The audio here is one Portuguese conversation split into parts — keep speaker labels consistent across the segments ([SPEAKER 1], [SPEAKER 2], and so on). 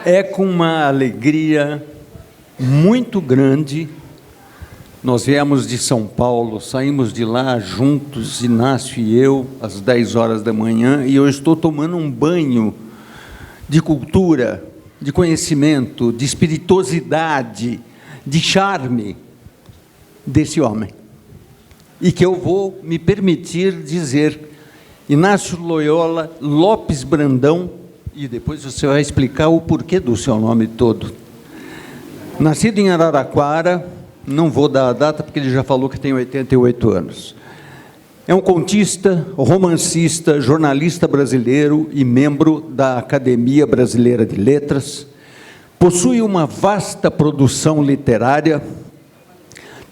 [SPEAKER 1] É com uma alegria muito grande. Nós viemos de São Paulo, saímos de lá juntos, Inácio e eu, às 10 horas da manhã, e eu estou tomando um banho de cultura, de conhecimento, de espirituosidade, de charme desse homem. E que eu vou me permitir dizer, Inácio Loyola Lopes Brandão, e depois você vai explicar o porquê do seu nome todo. Nascido em Araraquara, não vou dar a data porque ele já falou que tem 88 anos. É um contista, romancista, jornalista brasileiro e membro da Academia Brasileira de Letras. Possui uma vasta produção literária,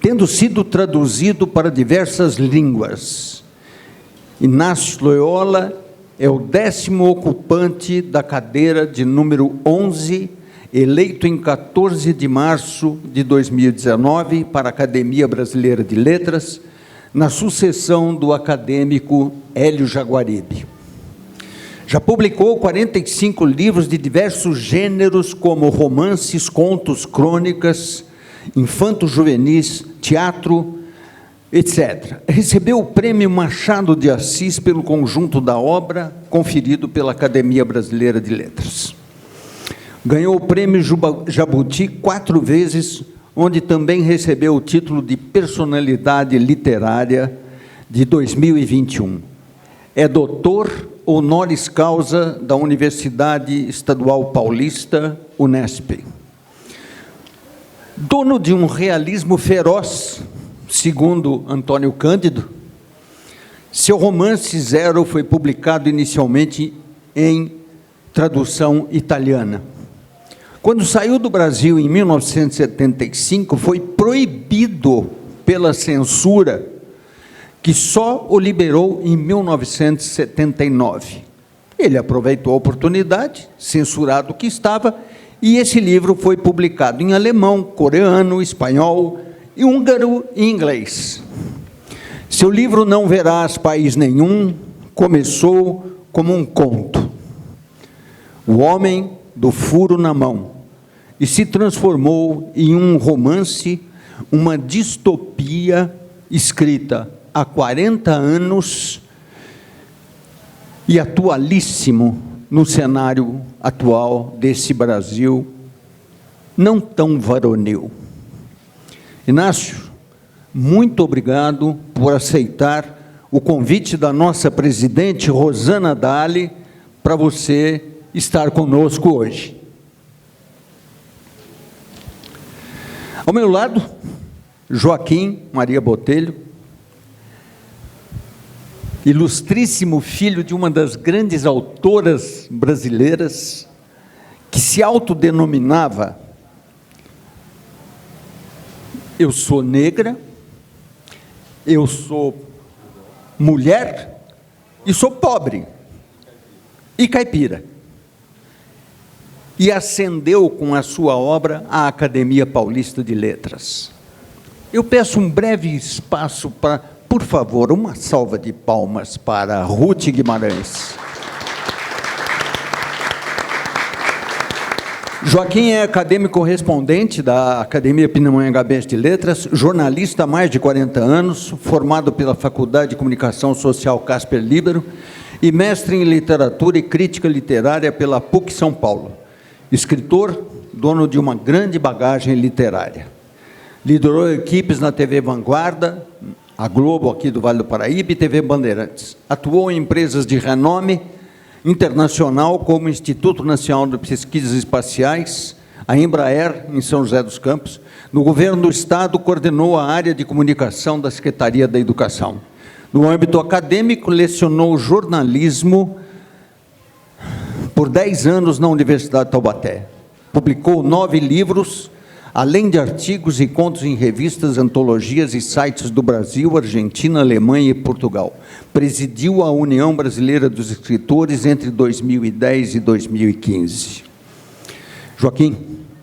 [SPEAKER 1] tendo sido traduzido para diversas línguas. Inácio Loyola é o 10º ocupante da cadeira de número 11, eleito em 14 de março de 2019 para a Academia Brasileira de Letras, na sucessão do acadêmico Hélio Jaguaribe. Já publicou 45 livros de diversos gêneros, como romances, contos, crônicas, infanto-juvenis, teatro, etc. Recebeu o Prêmio Machado de Assis pelo conjunto da obra, conferido pela Academia Brasileira de Letras. Ganhou o Prêmio Jabuti 4 vezes, onde também recebeu o título de Personalidade Literária de 2021. É doutor honoris causa da Universidade Estadual Paulista, Unesp. Dono de um realismo feroz, segundo Antônio Cândido, seu romance Zero foi publicado inicialmente em tradução italiana. Quando saiu do Brasil em 1975, foi proibido pela censura, que só o liberou em 1979. Ele aproveitou a oportunidade, censurado que estava, e esse livro foi publicado em alemão, coreano, espanhol, e húngaro e inglês. Seu livro Não Verás País Nenhum começou como um conto, O Homem do Furo na Mão, e se transformou em um romance, uma distopia escrita há 40 anos e atualíssimo no cenário atual desse Brasil não tão varonil. Inácio, muito obrigado por aceitar o convite da nossa presidente, Rosana Dali, para você estar conosco hoje. Ao meu lado, Joaquim Maria Botelho, ilustríssimo filho de uma das grandes autoras brasileiras, que se autodenominava Eu sou negra, eu sou mulher e sou pobre e caipira. E ascendeu com a sua obra à Academia Paulista de Letras. Eu peço um breve espaço para, por favor, uma salva de palmas para Ruth Guimarães. Joaquim é acadêmico correspondente da Academia Pindamonhangabense de Letras, jornalista há mais de 40 anos, formado pela Faculdade de Comunicação Social Casper Líbero e mestre em Literatura e Crítica Literária pela PUC São Paulo. Escritor, dono de uma grande bagagem literária. Liderou equipes na TV Vanguarda, a Globo aqui do Vale do Paraíba e TV Bandeirantes. Atuou em empresas de renome internacional como o Instituto Nacional de Pesquisas Espaciais, a Embraer, em São José dos Campos. No governo do Estado, coordenou a área de comunicação da Secretaria da Educação. No âmbito acadêmico, lecionou jornalismo por 10 anos na Universidade de Taubaté. Publicou 9 livros, além de artigos e contos em revistas, antologias e sites do Brasil, Argentina, Alemanha e Portugal. Presidiu a União Brasileira dos Escritores entre 2010 e 2015. Joaquim,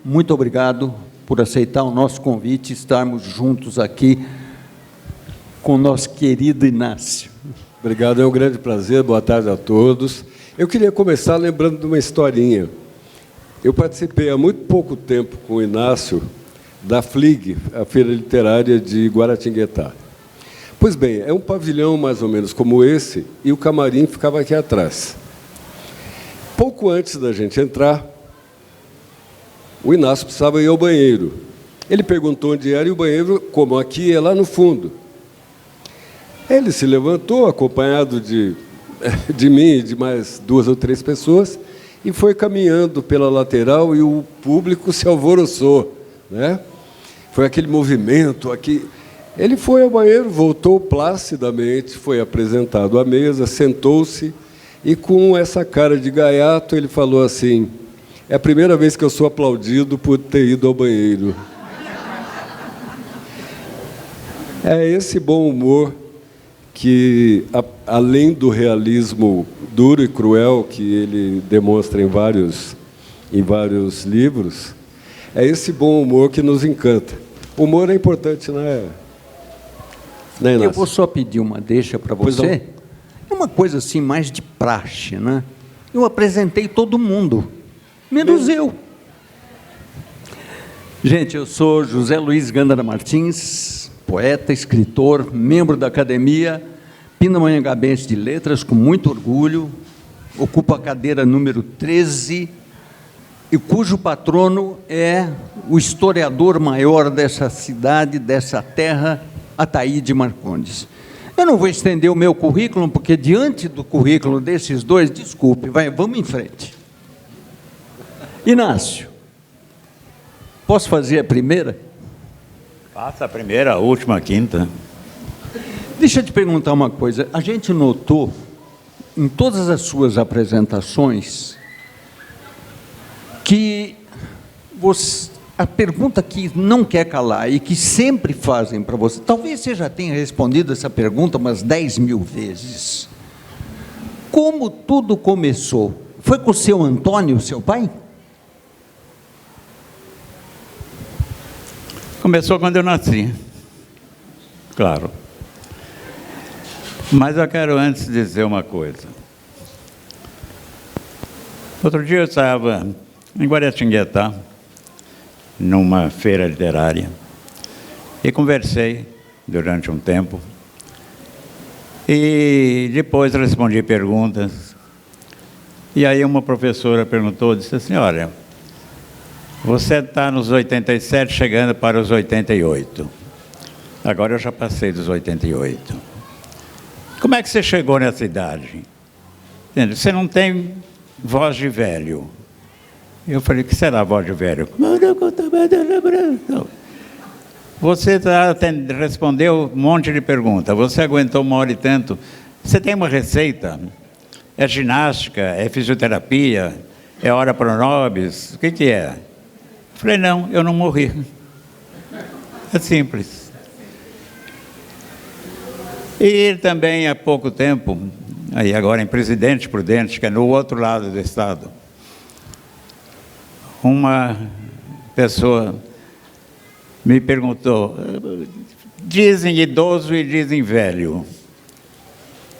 [SPEAKER 1] muito obrigado por aceitar o nosso convite e estarmos juntos aqui com o nosso querido Inácio.
[SPEAKER 2] Obrigado, é um grande prazer, boa tarde a todos. Eu queria começar lembrando de uma historinha. Eu participei há muito pouco tempo com o Inácio da FLIG, a Feira Literária de Guaratinguetá. Pois bem, é um pavilhão mais ou menos como esse, e o camarim ficava aqui atrás. Pouco antes da gente entrar, o Inácio precisava ir ao banheiro. Ele perguntou onde era, e o banheiro, como aqui, é lá no fundo. Ele se levantou, acompanhado de mim e de mais 2 ou 3 pessoas, e foi caminhando pela lateral, e o público se alvoroçou, né? Foi aquele movimento aqui. Ele foi ao banheiro, voltou placidamente, foi apresentado à mesa, sentou-se, e com essa cara de gaiato, ele falou assim: é a primeira vez que eu sou aplaudido por ter ido ao banheiro. É esse bom humor que, além do realismo duro e cruel que ele demonstra em vários livros, é esse bom humor que nos encanta. O humor é importante, né, Inácio?
[SPEAKER 1] Eu vou só pedir uma deixa para você. É uma coisa assim mais de praxe, né? Eu apresentei todo mundo, menos eu. Gente, eu sou José Luiz Gândara Martins, poeta, escritor, membro da Academia Pindamonhangabense de Letras, com muito orgulho, ocupo a cadeira número 13, e cujo patrono é o historiador maior dessa cidade, dessa terra, Ataíde Marcondes. Eu não vou estender o meu currículo, porque diante do currículo desses dois, desculpe, vamos em frente. Inácio, posso fazer a primeira?
[SPEAKER 3] Faça a primeira, a última, a quinta.
[SPEAKER 1] Deixa eu te perguntar uma coisa. A gente notou, em todas as suas apresentações, que a pergunta que não quer calar e que sempre fazem para você, talvez você já tenha respondido essa pergunta umas 10.000 vezes. Como tudo começou? Foi com o seu Antônio, seu pai?
[SPEAKER 3] Começou quando eu nasci, claro. Mas eu quero antes dizer uma coisa. Outro dia eu estava em Guaratinguetá, numa feira literária, e conversei durante um tempo, e depois respondi perguntas, e aí uma professora perguntou, disse assim: olha, você está nos 87, chegando para os 88. Agora eu já passei dos 88. Como é que você chegou nessa idade? Entende? Você não tem voz de velho. Eu falei: o que será a voz de velho? Você respondeu um monte de perguntas. Você aguentou 1 hora e tanto. Você tem uma receita? É ginástica? É fisioterapia? É hora pro nobis? O que é? Falei: não, eu não morri. É simples. E também há pouco tempo, aí agora em Presidente Prudente, que é no outro lado do estado, uma pessoa me perguntou: dizem idoso e dizem velho.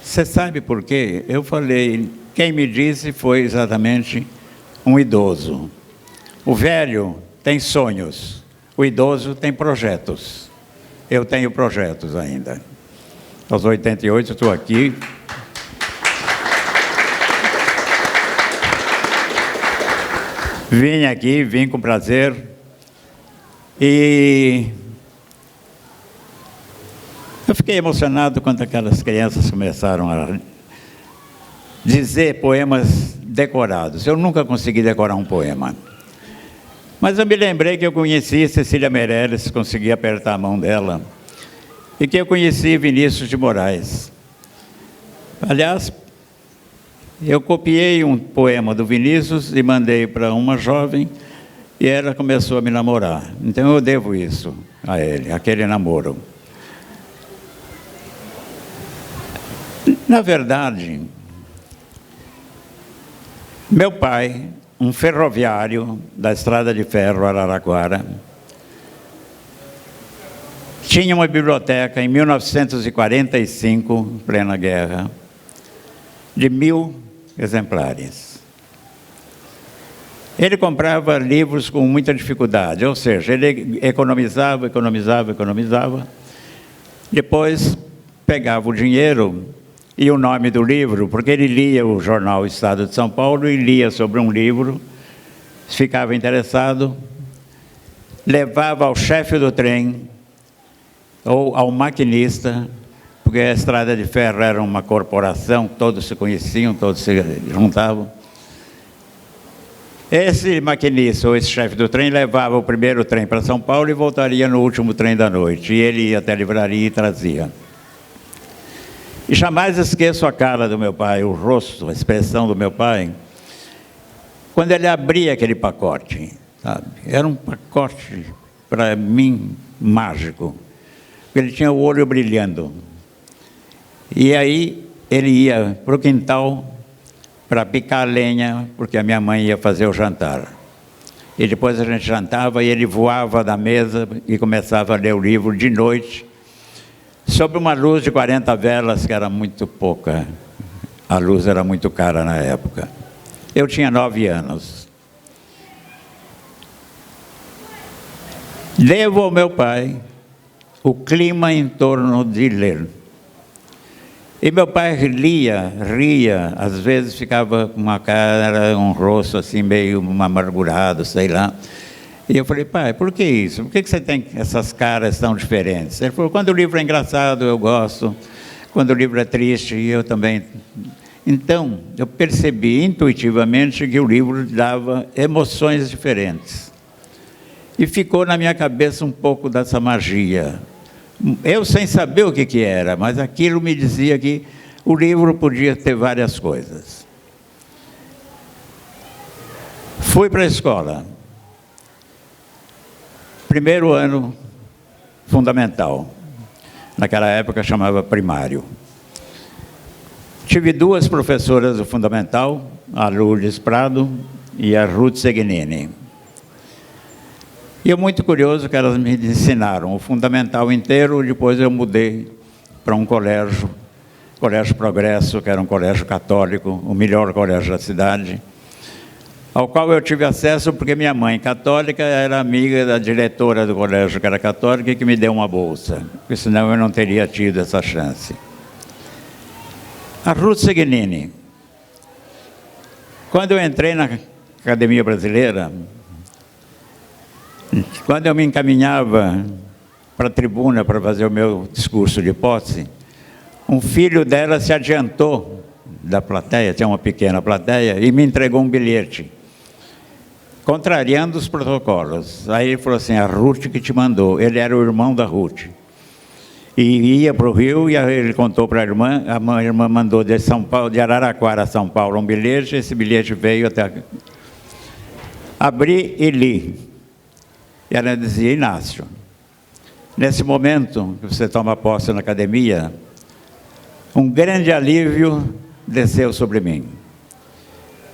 [SPEAKER 3] Você sabe por quê? Eu falei: quem me disse foi exatamente um idoso. O velho tem sonhos, o idoso tem projetos. Eu tenho projetos ainda. Aos 88 estou aqui. Vim com prazer. E eu fiquei emocionado quando aquelas crianças começaram a dizer poemas decorados. Eu nunca consegui decorar um poema. Mas eu me lembrei que eu conheci Cecília Meirelles, consegui apertar a mão dela, e que eu conheci Vinícius de Moraes. Aliás, eu copiei um poema do Vinícius e mandei para uma jovem, e ela começou a me namorar. Então eu devo isso a ele, aquele namoro. Na verdade, meu pai, um ferroviário da Estrada de Ferro Araraquara, tinha uma biblioteca em 1945, plena guerra, de 1000 exemplares. Ele comprava livros com muita dificuldade, ou seja, ele economizava, depois pegava o dinheiro e o nome do livro, porque ele lia o jornal Estado de São Paulo e lia sobre um livro, ficava interessado, levava ao chefe do trem ou ao maquinista, porque a Estrada de Ferro era uma corporação, todos se conheciam, todos se juntavam. Esse maquinista ou esse chefe do trem levava o primeiro trem para São Paulo e voltaria no último trem da noite. E ele ia até a livraria e trazia. E jamais esqueço a cara do meu pai, o rosto, a expressão do meu pai, quando ele abria aquele pacote, sabe? Era um pacote, para mim, mágico. Ele tinha o olho brilhando. E aí ele ia para o quintal para picar lenha, porque a minha mãe ia fazer o jantar. E depois a gente jantava e ele voava da mesa e começava a ler o livro de noite, sob uma luz de 40 velas, que era muito pouca. A luz era muito cara na época. Eu tinha 9 anos. Devo ao meu pai o clima em torno de ler. E meu pai ria, às vezes ficava com uma cara, um rosto assim meio amargurado, sei lá. E eu falei, pai, por que isso? Por que você tem essas caras tão diferentes? Ele falou, quando o livro é engraçado, eu gosto. Quando o livro é triste, eu também. Então, eu percebi intuitivamente que o livro dava emoções diferentes. E ficou na minha cabeça um pouco dessa magia. Eu sem saber o que era, mas aquilo me dizia que o livro podia ter várias coisas. Fui para a escola. Primeiro ano fundamental. Naquela época chamava primário. Tive 2 professoras do fundamental, a Lourdes Prado e a Ruth Segnini. E é muito curioso que elas me ensinaram o fundamental inteiro, depois eu mudei para um colégio, Colégio Progresso, que era um colégio católico, o melhor colégio da cidade, ao qual eu tive acesso porque minha mãe, católica, era amiga da diretora do colégio, que era católica, e que me deu uma bolsa, porque senão eu não teria tido essa chance. A Ruth Segnini, quando eu entrei na Academia Brasileira, quando eu me encaminhava para a tribuna para fazer o meu discurso de posse, um filho dela se adiantou da plateia, tinha uma pequena plateia, e me entregou um bilhete, contrariando os protocolos. Aí ele falou assim, a Ruth que te mandou. Ele era o irmão da Ruth. E ia para o Rio, e ele contou para a irmã mandou de São Paulo, de Araraquara a São Paulo, um bilhete, esse bilhete veio até... Abri e li. E ela dizia, Inácio, nesse momento que você toma posse na academia, um grande alívio desceu sobre mim.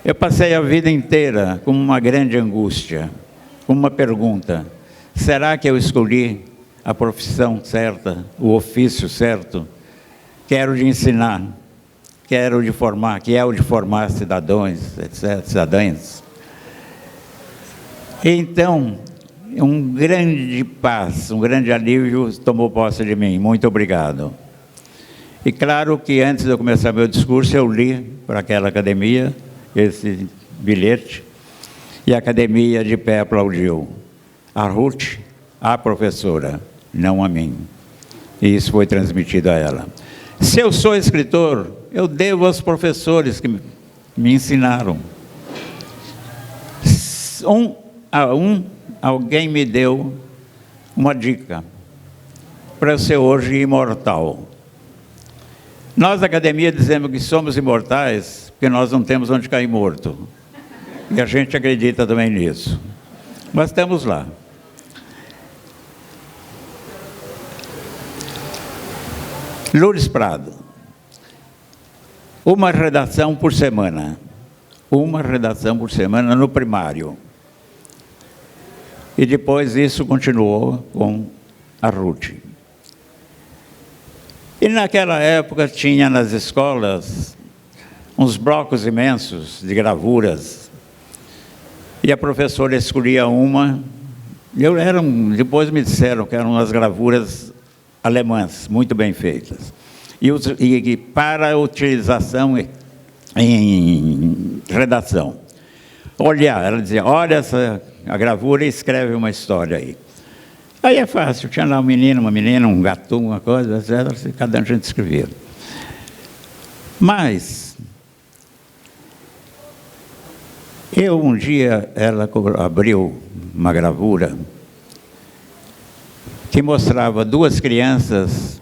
[SPEAKER 3] Eu passei a vida inteira com uma grande angústia, com uma pergunta, será que eu escolhi a profissão certa, o ofício certo? Quero de ensinar, quero de formar, que é o de formar cidadãos, etc., cidadãs. Então, um grande paz, um grande alívio tomou posse de mim. Muito obrigado. E claro que antes de eu começar meu discurso, eu li para aquela academia esse bilhete, e a academia de pé aplaudiu. A Ruth, a professora, não a mim. E isso foi transmitido a ela. Se eu sou escritor, eu devo aos professores que me ensinaram. Alguém me deu uma dica para eu ser hoje imortal. Nós da academia dizemos que somos imortais porque nós não temos onde cair morto. E a gente acredita também nisso. Mas estamos lá. Lourdes Prado. Uma redação por semana. Uma redação por semana no primário. E depois isso continuou com a Ruth. E naquela época tinha nas escolas uns blocos imensos de gravuras. E a professora escolhia uma. Depois me disseram que eram umas gravuras alemãs, muito bem feitas. E para utilização em redação. Ela dizia, olha a gravura e escreve uma história aí. Aí é fácil, tinha lá um menino, uma menina, um gato, uma coisa, etc. Cada gente escrevia. Mas, um dia, ela abriu uma gravura que mostrava duas crianças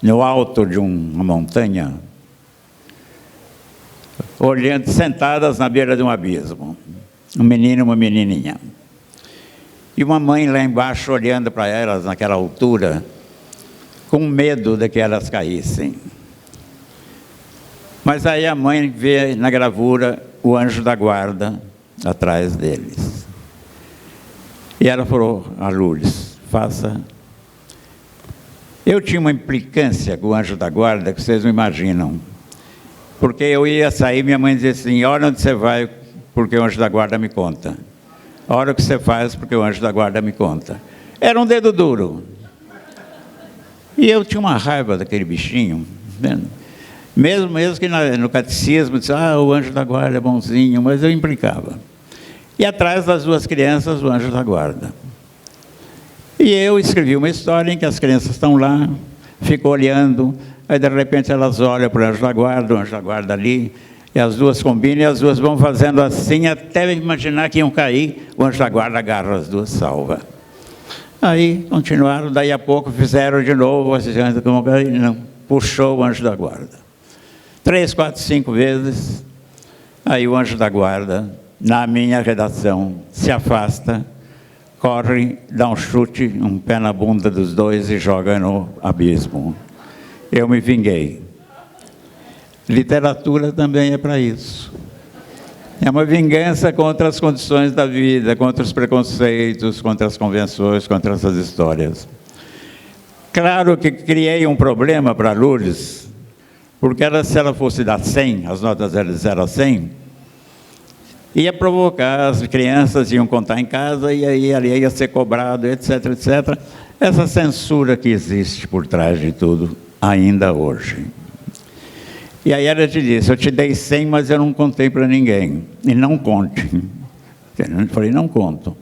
[SPEAKER 3] no alto de uma montanha, olhando, sentadas na beira de um abismo. Um menino e uma menininha. E uma mãe lá embaixo olhando para elas naquela altura, com medo de que elas caíssem. Mas aí a mãe vê na gravura o anjo da guarda atrás deles. E ela falou a Lourdes, faça. Eu tinha uma implicância com o anjo da guarda que vocês não imaginam. Porque eu ia sair, minha mãe dizia assim, olha onde você vai, porque o anjo da guarda me conta. Olha o que você faz, porque o anjo da guarda me conta. Era um dedo duro. E eu tinha uma raiva daquele bichinho. Né? Mesmo que no catecismo, disse, o anjo da guarda é bonzinho, mas eu implicava. E atrás das duas crianças, o anjo da guarda. E eu escrevi uma história em que as crianças estão lá, ficam olhando, aí de repente elas olham para o anjo da guarda ali, e as duas combinam, e as duas vão fazendo assim, até imaginar que iam cair, o anjo da guarda agarra as duas, salva. Aí continuaram, daí a pouco fizeram de novo, não, puxou o anjo da guarda. 3, 4, 5 vezes, aí o anjo da guarda, na minha redação, se afasta, corre, dá um chute, um pé na bunda dos dois e joga no abismo. Eu me vinguei. Literatura também é para isso. É uma vingança contra as condições da vida, contra os preconceitos, contra as convenções, contra essas histórias. Claro que criei um problema para a Lourdes, porque se ela fosse dar 100, as notas eram de 0 a 100, ia provocar, as crianças iam contar em casa, e aí ali ia ser cobrado, etc, etc. Essa censura que existe por trás de tudo, ainda hoje. E aí ela te disse, eu te dei 100, mas eu não contei para ninguém. E não conte. Eu falei, não conto.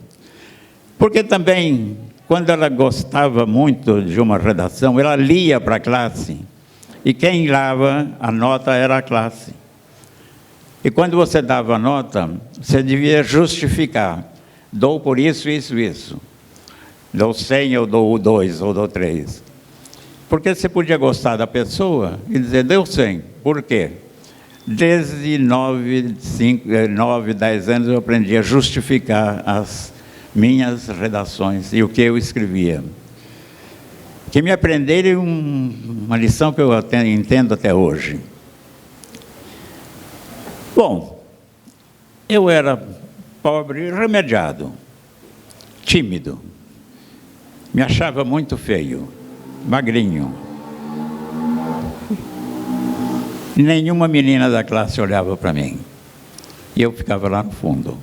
[SPEAKER 3] Porque também, quando ela gostava muito de uma redação, ela lia para a classe. E quem dava a nota era a classe. E quando você dava a nota, você devia justificar. Dou por isso, isso, isso. Dou 100, eu dou 2, ou dou 3. Porque você podia gostar da pessoa e dizer, deu 100. Por quê? Desde 9, 10 anos eu aprendi a justificar as minhas redações e o que eu escrevia. Que me aprenderam uma lição que eu entendo até hoje. Bom, eu era pobre, remediado, tímido, me achava muito feio, magrinho. Nenhuma menina da classe olhava para mim. E eu ficava lá no fundo.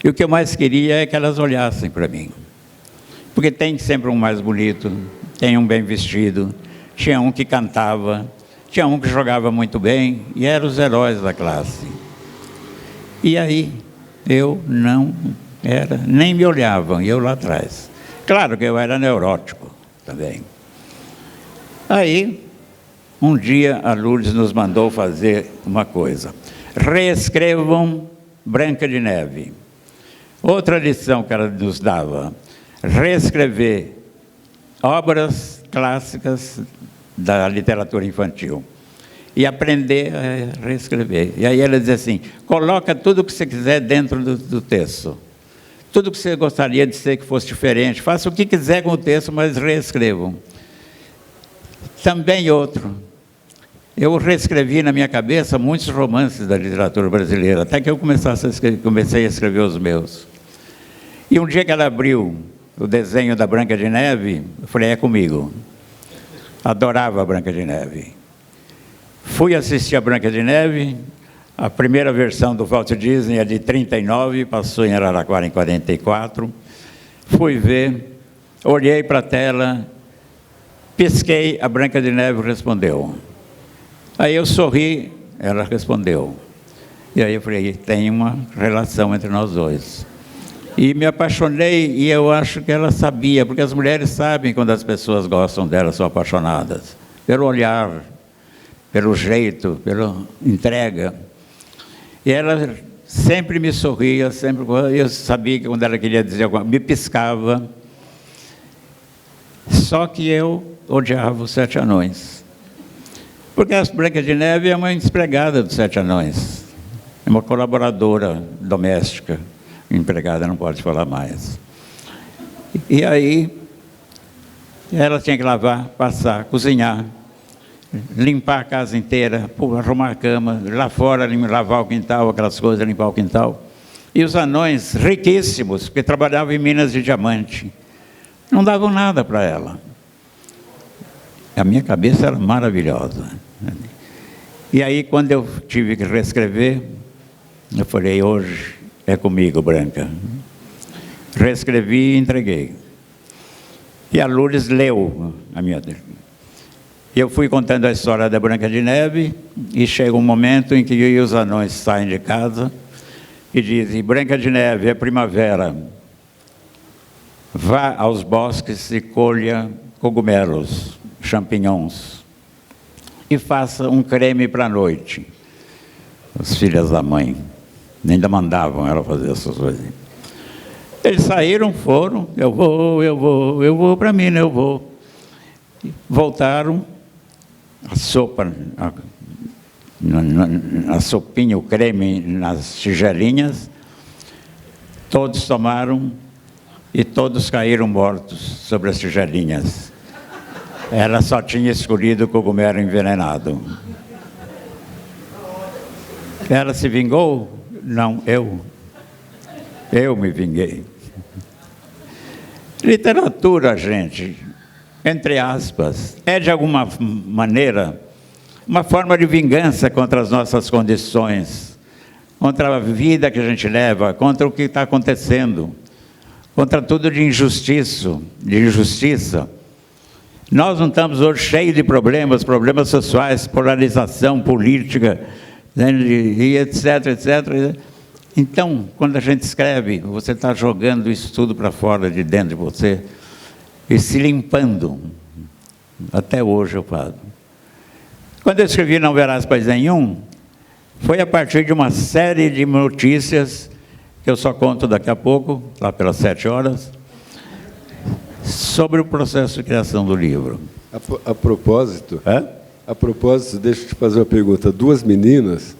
[SPEAKER 3] E o que eu mais queria é que elas olhassem para mim. Porque tem sempre um mais bonito, tem um bem vestido, tinha um que cantava, tinha um que jogava muito bem, e eram os heróis da classe. E aí, eu não era, nem me olhavam, e eu lá atrás. Claro que eu era neurótico também. Aí, um dia a Lourdes nos mandou fazer uma coisa. Reescrevam Branca de Neve. Outra lição que ela nos dava, reescrever obras clássicas da literatura infantil e aprender a reescrever. E aí ela dizia assim, coloca tudo o que você quiser dentro do texto. Tudo que você gostaria de ser que fosse diferente, faça o que quiser com o texto, mas reescrevam. Também outro. Eu reescrevi na minha cabeça muitos romances da literatura brasileira, até que eu comecei a escrever os meus. E um dia que ela abriu o desenho da Branca de Neve, eu falei, é comigo. Adorava a Branca de Neve. Fui assistir a Branca de Neve, A primeira versão do Walt Disney é de 39, passou em Araraquara em 44. Fui ver, olhei para a tela, pisquei, a Branca de Neve respondeu. Aí eu sorri, ela respondeu. E aí eu falei, tem uma relação entre nós dois. E me apaixonei, e eu acho que ela sabia, porque as mulheres sabem quando as pessoas gostam delas, são apaixonadas. Pelo olhar, pelo jeito, pela entrega. E ela sempre me sorria, sempre, eu sabia que quando ela queria dizer alguma coisa, me piscava. Só que eu odiava os 7 anões. Porque a Branca de Neve é uma empregada dos 7 anões. É uma colaboradora doméstica. Empregada não pode falar mais. E aí, ela tinha que lavar, passar, cozinhar, limpar a casa inteira, arrumar a cama, lá fora lavar o quintal, aquelas coisas, limpar o quintal. E os anões, riquíssimos, porque trabalhavam em minas de diamante, não davam nada para ela. A minha cabeça era maravilhosa. E aí, quando eu tive que reescrever, eu falei, hoje é comigo, Branca. Reescrevi e entreguei. E a Lourdes leu a minha... Eu fui contando a história da Branca de Neve, e chega um momento em que os anões saem de casa e dizem, Branca de Neve, é primavera, vá aos bosques e colha cogumelos, champignons, e faça um creme para a noite. As filhas da mãe ainda mandavam ela fazer essas coisas. Eles saíram, foram, eu vou para mim, eu vou. Voltaram, a sopa, a sopinha, o creme nas tigelinhas, todos tomaram e todos caíram mortos sobre as tigelinhas. Ela só tinha escolhido o cogumelo envenenado. Ela se vingou? Não, eu me vinguei. Literatura, gente, entre aspas, é de alguma maneira uma forma de vingança contra as nossas condições, contra a vida que a gente leva, contra o que está acontecendo, contra tudo de injustiça. Nós não estamos hoje cheios de problemas sociais, polarização política, e etc, etc. Então, quando a gente escreve, você está jogando isso tudo para fora de dentro de você e se limpando. Até hoje eu falo. Quando eu escrevi Não Verás País Nenhum, foi a partir de uma série de notícias, que eu só conto daqui a pouco, lá pelas 7 horas, sobre o processo de criação do livro.
[SPEAKER 2] A propósito, deixa eu te fazer uma pergunta. 2 meninas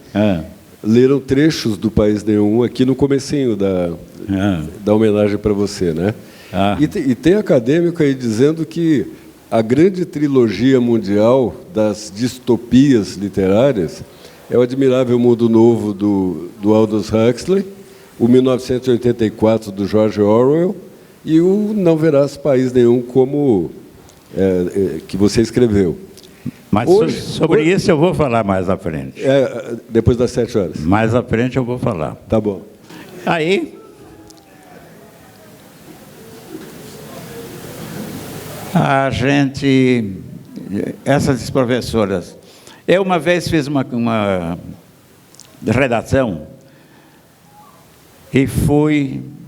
[SPEAKER 2] leram trechos do País Nenhum aqui no comecinho da homenagem para você, né? E tem acadêmico aí dizendo que a grande trilogia mundial das distopias literárias é o Admirável Mundo Novo do Aldous Huxley, o 1984 do George Orwell e o Não Verás País Nenhum, como que você escreveu.
[SPEAKER 3] Mas sobre isso eu vou falar mais à frente.
[SPEAKER 2] Depois das 7 horas.
[SPEAKER 3] Mais à frente eu vou falar.
[SPEAKER 2] Tá bom.
[SPEAKER 3] Aí, a gente, essas professoras, eu uma vez fiz uma redação e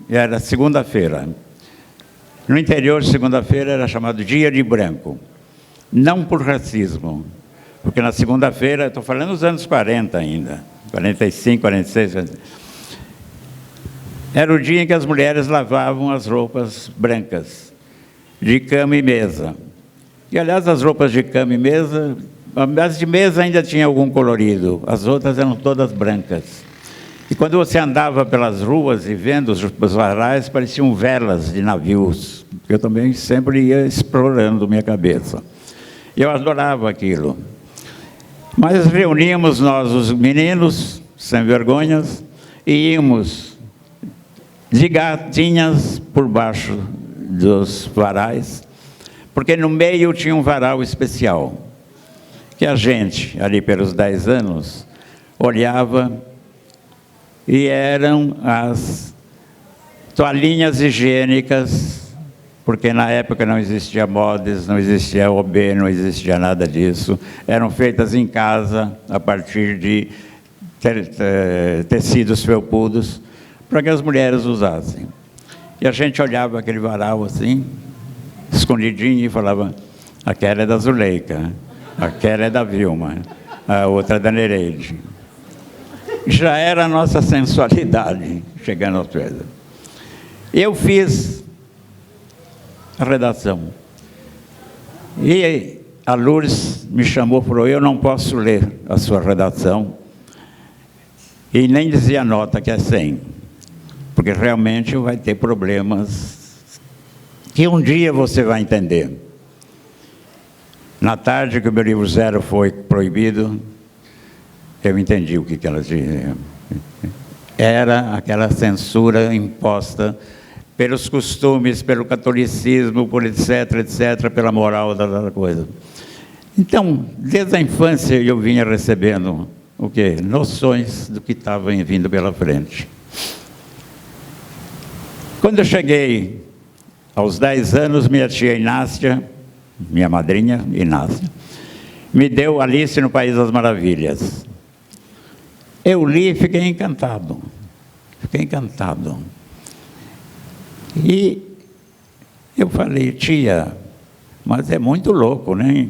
[SPEAKER 3] era segunda-feira. No interior, segunda-feira, era chamado Dia de Branco. Não por racismo, porque na segunda-feira, estou falando dos anos 40 ainda, 45, 46, 46, era o dia em que as mulheres lavavam as roupas brancas, de cama e mesa. E, aliás, as roupas de cama e mesa, as de mesa ainda tinha algum colorido, as outras eram todas brancas. E quando você andava pelas ruas e vendo os varais, pareciam velas de navios, eu também sempre ia explorando minha cabeça. Eu adorava aquilo. Mas reuníamos nós, os meninos, sem vergonhas, e íamos de gatinhas por baixo dos varais, porque no meio tinha um varal especial, que a gente, ali pelos 10 anos, olhava e eram as toalhinhas higiênicas, porque na época não existia Modis, não existia OB, não existia nada disso. Eram feitas em casa, a partir de tecidos felpudos, para que as mulheres usassem. E a gente olhava aquele varal assim, escondidinho, e falava: aquela é da Zuleika, aquela é da Vilma, a outra é da Nereide. Já era a nossa sensualidade chegando aos pés. Eu fiz a redação. E a Lourdes me chamou e falou: eu não posso ler a sua redação. E nem dizia a nota, que é 100. Porque realmente vai ter problemas que um dia você vai entender. Na tarde que o meu livro zero foi proibido, eu entendi o que ela dizia. Era aquela censura imposta pelos costumes, pelo catolicismo, por etc, etc, pela moral da coisa. Então, desde a infância eu vinha recebendo o quê? Noções do que estava vindo pela frente. Quando eu cheguei aos 10 anos, minha tia Inácia, minha madrinha Inácia, me deu Alice no País das Maravilhas. Eu li e fiquei encantado. Fiquei encantado. E eu falei: tia, mas é muito louco, né?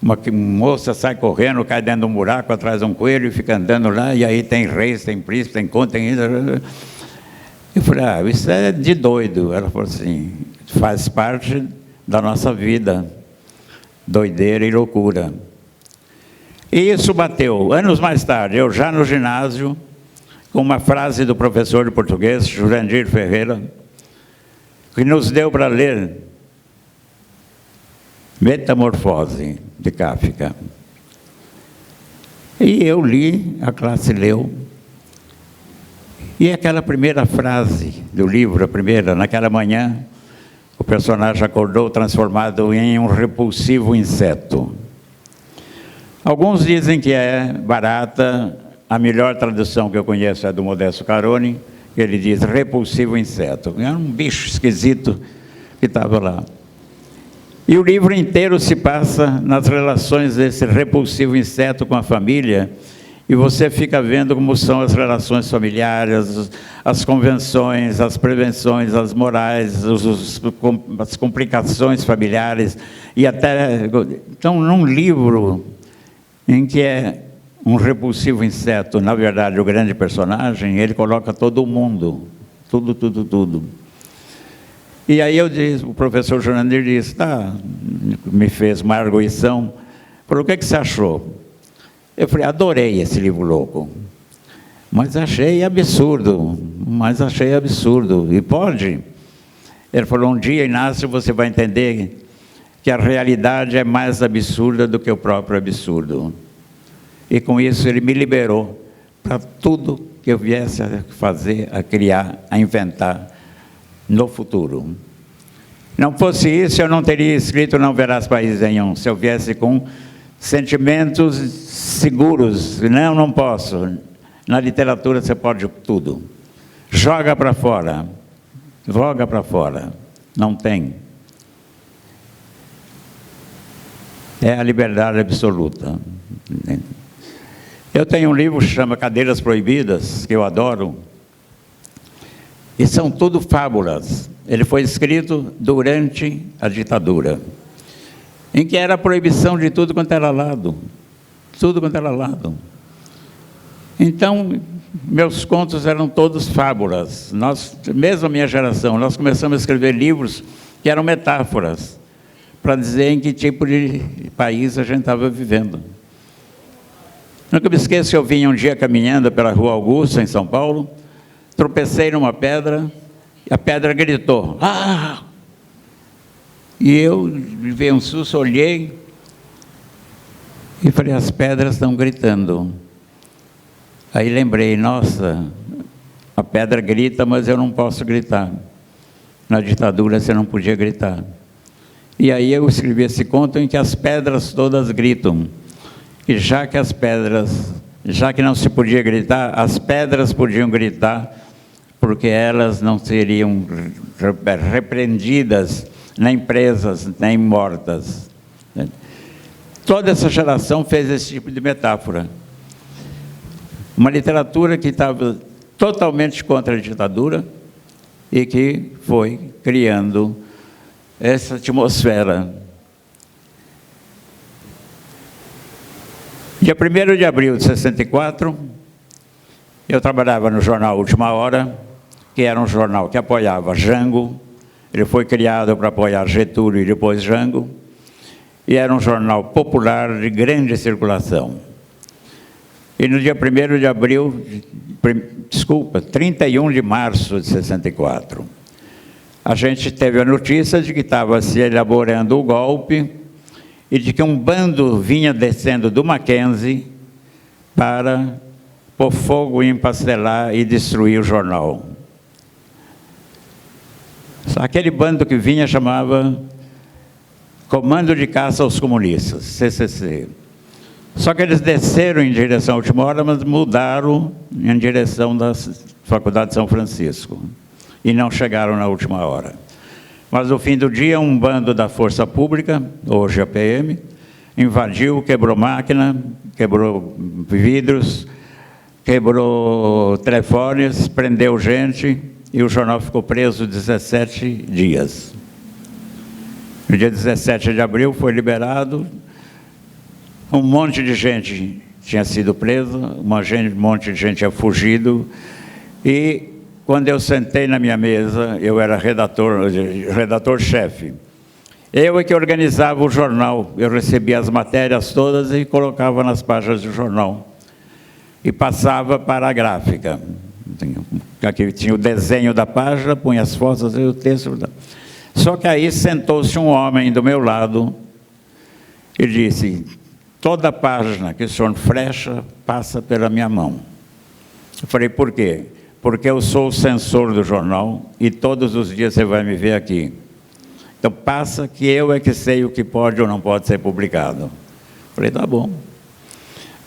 [SPEAKER 3] Uma moça sai correndo, cai dentro de um buraco atrás de um coelho e fica andando lá, e aí tem reis, tem príncipe, tem conto, tem isso. Eu falei: ah, isso é de doido. Ela falou assim: faz parte da nossa vida, doideira e loucura. E isso bateu. Anos mais tarde, eu já no ginásio, com uma frase do professor de português, Jurandir Ferreira, que nos deu para ler Metamorfose, de Kafka. E eu li, a classe leu, e aquela primeira frase do livro, a primeira, naquela manhã, o personagem acordou transformado em um repulsivo inseto. Alguns dizem que é barata, a melhor tradução que eu conheço é do Modesto Caroni, que ele diz repulsivo inseto. Era um bicho esquisito que estava lá. E o livro inteiro se passa nas relações desse repulsivo inseto com a família, e você fica vendo como são as relações familiares, as convenções, as prevenções, as morais, as complicações familiares, e até... Então, num livro em que é um repulsivo inseto, na verdade, o grande personagem, ele coloca todo mundo, tudo. E aí eu disse, o professor Jurandir disse, tá, me fez uma arguição, falou: o que você achou? Eu falei: adorei esse livro louco, mas achei absurdo, e pode? Ele falou: um dia, Inácio, você vai entender que a realidade é mais absurda do que o próprio absurdo. E com isso ele me liberou para tudo que eu viesse a fazer, a criar, a inventar no futuro. Não fosse isso, eu não teria escrito Não Verás País Nenhum. Se eu viesse com sentimentos seguros, não posso. Na literatura você pode tudo. Joga para fora. Não tem. É a liberdade absoluta. Eu tenho um livro que se chama Cadeiras Proibidas, que eu adoro, e são tudo fábulas. Ele foi escrito durante a ditadura, em que era a proibição de tudo quanto era lado. Então, meus contos eram todos fábulas. Mesmo a minha geração, nós começamos a escrever livros que eram metáforas, para dizer em que tipo de país a gente estava vivendo. Nunca me esqueço que eu vinha um dia caminhando pela Rua Augusta, em São Paulo, tropecei numa pedra, e a pedra gritou: ah! E eu levei um susto, olhei, e falei: as pedras estão gritando. Aí lembrei: nossa, a pedra grita, mas eu não posso gritar. Na ditadura você não podia gritar. E aí eu escrevi esse conto em que as pedras todas gritam. E já que as pedras já que não se podia gritar, as pedras podiam gritar, porque elas não seriam repreendidas, nem presas, nem mortas. Toda essa geração fez esse tipo de metáfora. Uma literatura que estava totalmente contra a ditadura e que foi criando essa atmosfera. Dia 1º de abril de 64, eu trabalhava no jornal Última Hora, que era um jornal que apoiava Jango. Ele foi criado para apoiar Getúlio e depois Jango, e era um jornal popular de grande circulação. E no dia 1º de abril, 31 de março de 64, a gente teve a notícia de que estava se elaborando o golpe e de que um bando vinha descendo do Mackenzie para pôr fogo, empastelar e destruir o jornal. Aquele bando que vinha chamava Comando de Caça aos Comunistas, CCC. Só que eles desceram em direção à Última Hora, mas mudaram em direção da Faculdade de São Francisco e não chegaram na Última Hora. Mas no fim do dia, um bando da Força Pública, hoje a PM, invadiu, quebrou máquina, quebrou vidros, quebrou telefones, prendeu gente e o jornal ficou preso 17 dias. No dia 17 de abril foi liberado, um monte de gente tinha sido presa, um monte de gente tinha fugido, e quando eu sentei na minha mesa, eu era redator-chefe. Eu é que organizava o jornal, eu recebia as matérias todas e colocava nas páginas do jornal. E passava para a gráfica. Aqui tinha o desenho da página, punha as fotos e o texto. Só que aí sentou-se um homem do meu lado e disse: toda página que o senhor fecha passa pela minha mão. Eu falei: por quê? Porque eu sou o censor do jornal e todos os dias você vai me ver aqui. Então passa que eu é que sei o que pode ou não pode ser publicado. Eu falei: tá bom.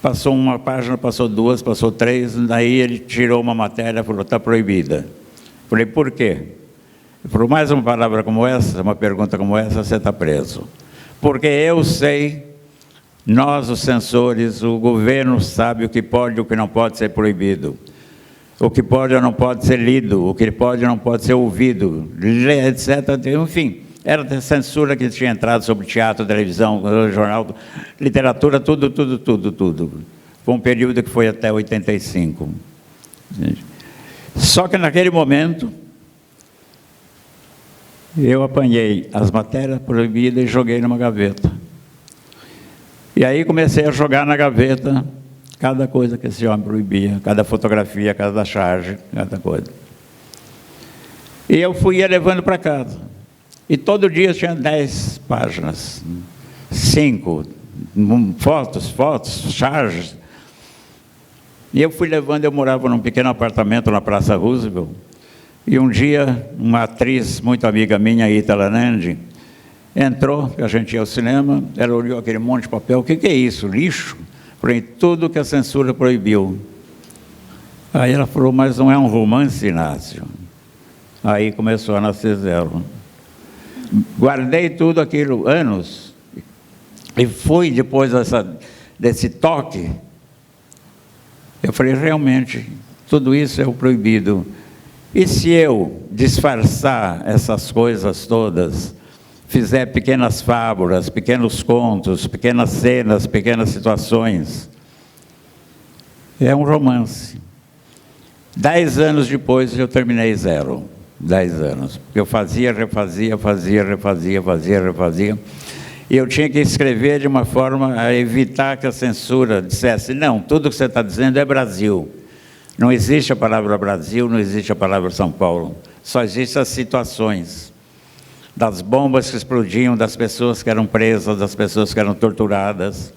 [SPEAKER 3] Passou uma página, passou duas, passou três, daí ele tirou uma matéria e falou: está proibida. Eu falei: por quê? Ele falou: mais uma palavra como essa, uma pergunta como essa, você está preso. Porque eu sei, nós os censores, o governo sabe o que pode e o que não pode ser proibido. O que pode ou não pode ser lido, o que pode ou não pode ser ouvido, etc. Enfim, era a censura que tinha entrado sobre teatro, televisão, jornal, literatura, tudo. Foi um período que foi até 85. Só que naquele momento, eu apanhei as matérias proibidas e joguei numa gaveta. E aí comecei a jogar na gaveta cada coisa que esse homem proibia, cada fotografia, cada charge, cada coisa. E eu ia levando para casa. E todo dia tinha 10 páginas, 5, fotos, charges. E eu fui levando, eu morava num pequeno apartamento na Praça Roosevelt, e um dia uma atriz muito amiga minha, Ítala Nandi, entrou, que a gente ia ao cinema, ela olhou aquele monte de papel: o que é isso, lixo? Falei: tudo que a censura proibiu. Aí ela falou: mas não é um romance, Inácio? Aí começou a nascer Zero. Guardei tudo aquilo anos, e fui depois desse toque, eu falei: realmente, tudo isso é o proibido. E se eu disfarçar essas coisas todas, fizer pequenas fábulas, pequenos contos, pequenas cenas, pequenas situações, é um romance. 10 anos depois eu terminei Zero. 10 anos. Eu fazia. E eu tinha que escrever de uma forma a evitar que a censura dissesse: não, tudo que você está dizendo é Brasil. Não existe a palavra Brasil, não existe a palavra São Paulo. Só existem as situações das bombas que explodiam, das pessoas que eram presas, das pessoas que eram torturadas.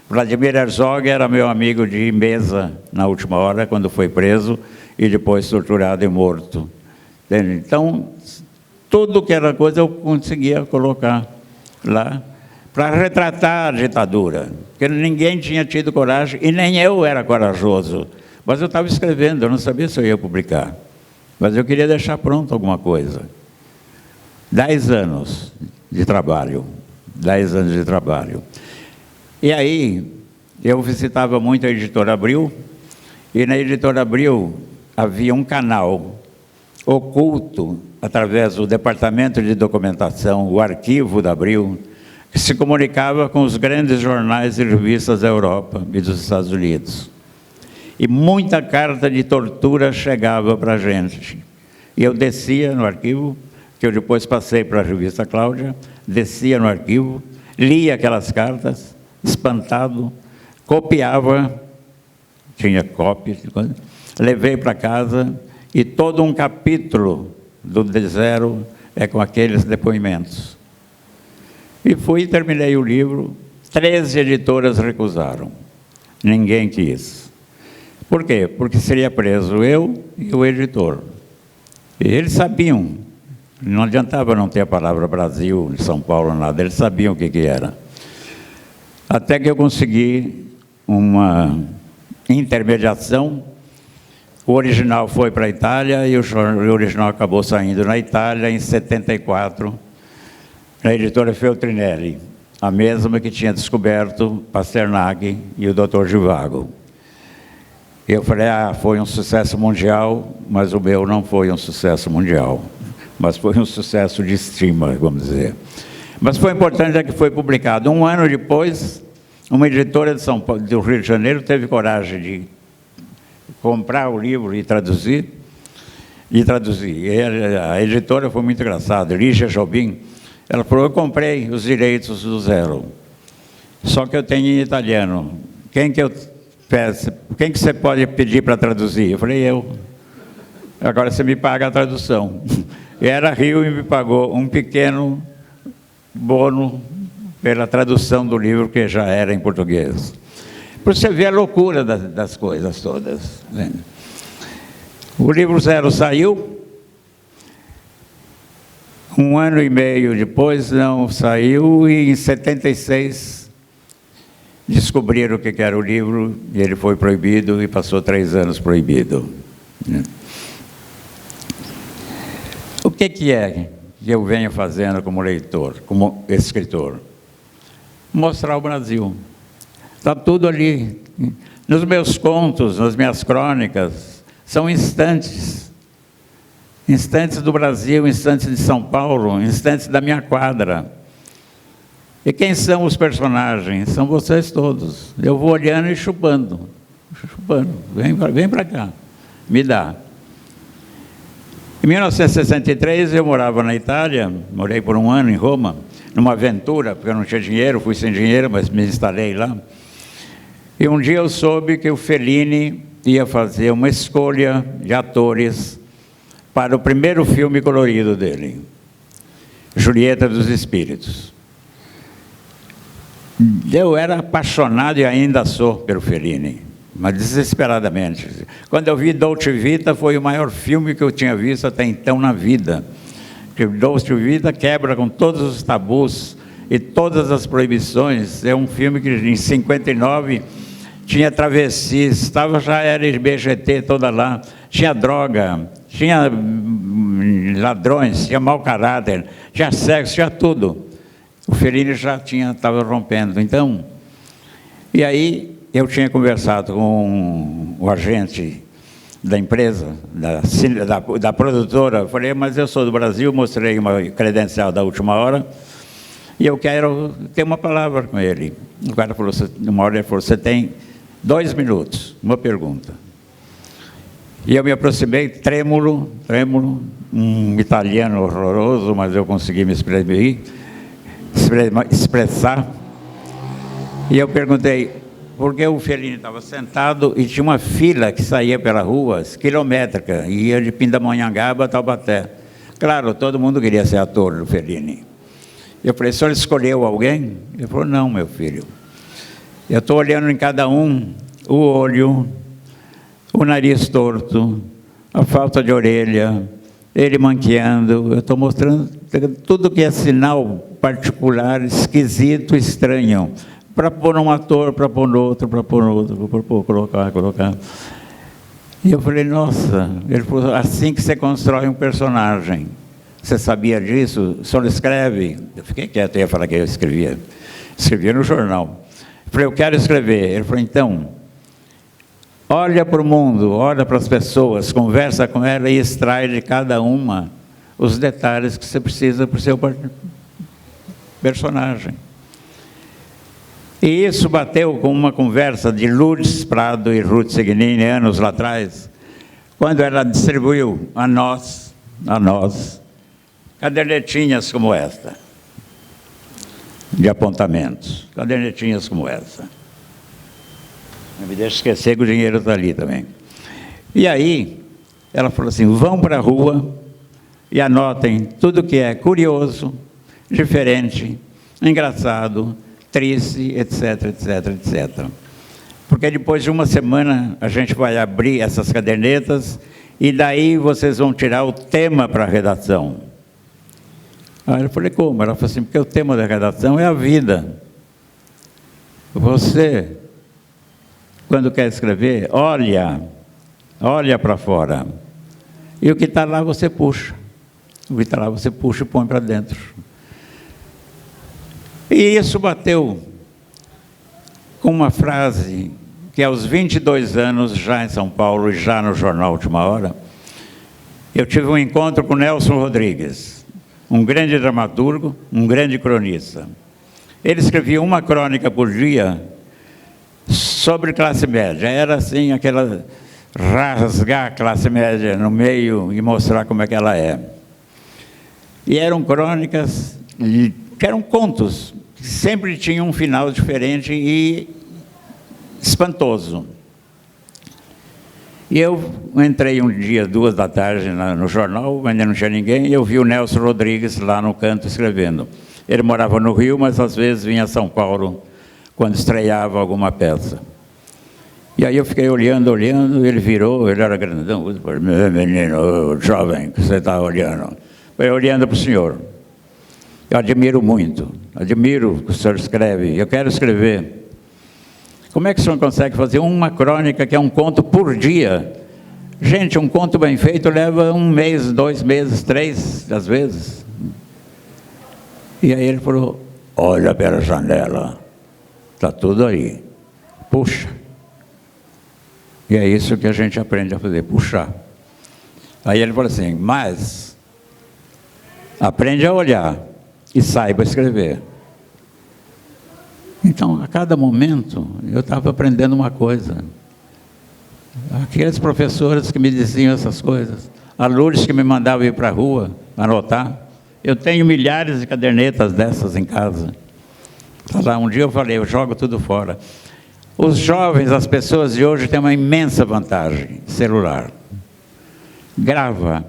[SPEAKER 3] Vladimir Herzog era meu amigo de mesa na Última Hora, quando foi preso e depois torturado e morto. Então, tudo que era coisa eu conseguia colocar lá, para retratar a ditadura, porque ninguém tinha tido coragem, e nem eu era corajoso. Mas eu estava escrevendo, eu não sabia se eu ia publicar. Mas eu queria deixar pronto alguma coisa. 10 anos de trabalho. 10 anos de trabalho. E aí, eu visitava muito a Editora Abril, e na Editora Abril havia um canal oculto, através do Departamento de Documentação, o Arquivo da Abril, que se comunicava com os grandes jornais e revistas da Europa e dos Estados Unidos. E muita carta de tortura chegava para a gente. E eu descia no arquivo, que eu depois passei para a revista Cláudia, descia no arquivo, lia aquelas cartas, espantado, copiava, tinha cópia, levei para casa, e todo um capítulo do D0 é com aqueles depoimentos. E fui e terminei o livro, 13 editoras recusaram, ninguém quis. Por quê? Porque seria preso eu e o editor. E eles sabiam, não adiantava não ter a palavra Brasil, São Paulo, nada, eles sabiam o que era. Até que eu consegui uma intermediação, o original foi para a Itália e o original acabou saindo na Itália em 74, na editora Feltrinelli, a mesma que tinha descoberto Pasternak e o Dr. Zhivago. Eu falei, foi um sucesso mundial, mas o meu não foi um sucesso mundial, mas foi um sucesso de estima, vamos dizer. Mas foi importante que foi publicado. Um ano depois, uma editora de São Paulo, do Rio de Janeiro, teve coragem de comprar o livro e traduzir. E a editora foi muito engraçada, Lígia Jobim. Ela falou, eu comprei os direitos do Zero, só que eu tenho em italiano. Quem que você pode pedir para traduzir? Eu falei, eu. Agora você me paga a tradução. E era Rio e me pagou um pequeno bônus pela tradução do livro, que já era em português. Para você ver a loucura das coisas todas. Né? O livro Zero saiu. Um ano e meio depois, não saiu, e em 76... descobriram o que era o livro, e ele foi proibido, e passou 3 anos proibido. O que é que eu venho fazendo como leitor, como escritor? Mostrar o Brasil. Está tudo ali. Nos meus contos, nas minhas crônicas, são instantes. Instantes do Brasil, instantes de São Paulo, instantes da minha quadra. E quem são os personagens? São vocês todos. Eu vou olhando e chupando. Vem para cá, me dá. Em 1963, eu morava na Itália, morei por um ano em Roma, numa aventura, porque eu não tinha dinheiro, fui sem dinheiro, mas me instalei lá. E um dia eu soube que o Fellini ia fazer uma escolha de atores para o primeiro filme colorido dele, Julieta dos Espíritos. Eu era apaixonado e ainda sou pelo Fellini, mas desesperadamente. Quando eu vi Dolce Vita, foi o maior filme que eu tinha visto até então na vida. Porque Dolce Vita quebra com todos os tabus e todas as proibições. É um filme que em 59 tinha travestis, já era IBGT toda lá, tinha droga, tinha ladrões, tinha mau caráter, tinha sexo, tinha tudo. O Fellini estava rompendo. Então, e aí eu tinha conversado com o agente da empresa, da produtora. Falei, mas eu sou do Brasil, mostrei uma credencial da última hora e eu quero ter uma palavra com ele. O cara falou, uma hora ele falou, você tem 2 minutos, uma pergunta. E eu me aproximei, trêmulo, um italiano horroroso, mas eu consegui me expressar. E eu perguntei, por que o Fellini estava sentado e tinha uma fila que saía pela rua, quilométrica, e ia de Pindamonhangaba a Taubaté. Claro, todo mundo queria ser ator do Fellini. Eu falei, o senhor escolheu alguém? Ele falou, não, meu filho. Eu estou olhando em cada um, o olho, o nariz torto, a falta de orelha, ele manqueando. Eu estou mostrando tudo que é sinal particular, esquisito, estranho, para pôr um ator, para pôr outro, para pôr outro, para pôr, colocar. E eu falei, nossa, ele falou, assim que você constrói um personagem. Você sabia disso? O senhor escreve? Eu fiquei quieto, eu ia falar que eu escrevia. Escrevia no jornal. Eu falei, eu quero escrever. Ele falou, então, olha para o mundo, olha para as pessoas, conversa com ela e extrai de cada uma os detalhes que você precisa para o seu personagem. E isso bateu com uma conversa de Lourdes Prado e Ruth Signini, anos lá atrás, quando ela distribuiu a nós, cadernetinhas como esta, de apontamentos, cadernetinhas como essa. Não me deixe esquecer que o dinheiro está ali também. E aí, ela falou assim, vão para a rua e anotem tudo que é curioso, diferente, engraçado, triste, etc, etc, etc. Porque depois de uma semana a gente vai abrir essas cadernetas e daí vocês vão tirar o tema para a redação. Aí eu falei, como? Ela falou assim, porque o tema da redação é a vida. Você, quando quer escrever, olha para fora. E o que está lá você puxa. O que está lá você puxa e põe para dentro. E isso bateu com uma frase que aos 22 anos, já em São Paulo e já no jornal Última Hora, eu tive um encontro com Nelson Rodrigues, um grande dramaturgo, um grande cronista. Ele escrevia uma crônica por dia sobre classe média. Era assim, aquela rasgar a classe média no meio e mostrar como é que ela é. E eram crônicas, que eram contos, que sempre tinham um final diferente e espantoso. E eu entrei um dia, 2 da tarde, no jornal, ainda não tinha ninguém, e eu vi o Nelson Rodrigues lá no canto escrevendo. Ele morava no Rio, mas às vezes vinha a São Paulo quando estreava alguma peça. E aí eu fiquei olhando, ele virou, ele era grandão, menino, jovem, que você está olhando. Eu olhando para o senhor. Eu admiro muito, admiro o que o senhor escreve, eu quero escrever. Como é que o senhor consegue fazer uma crônica que é um conto por dia? Gente, um conto bem feito leva 1 mês, 2 meses, 3, às vezes. E aí ele falou, olha pela janela, está tudo aí, puxa. E é isso que a gente aprende a fazer, puxar. Aí ele falou assim, mas aprende a olhar e saiba escrever. Então, a cada momento, eu estava aprendendo uma coisa. Aqueles professores que me diziam essas coisas, a Lourdes que me mandava ir para a rua, anotar. Eu tenho milhares de cadernetas dessas em casa. Lá, um dia eu falei, eu jogo tudo fora. Os jovens, as pessoas de hoje têm uma imensa vantagem, celular. Grava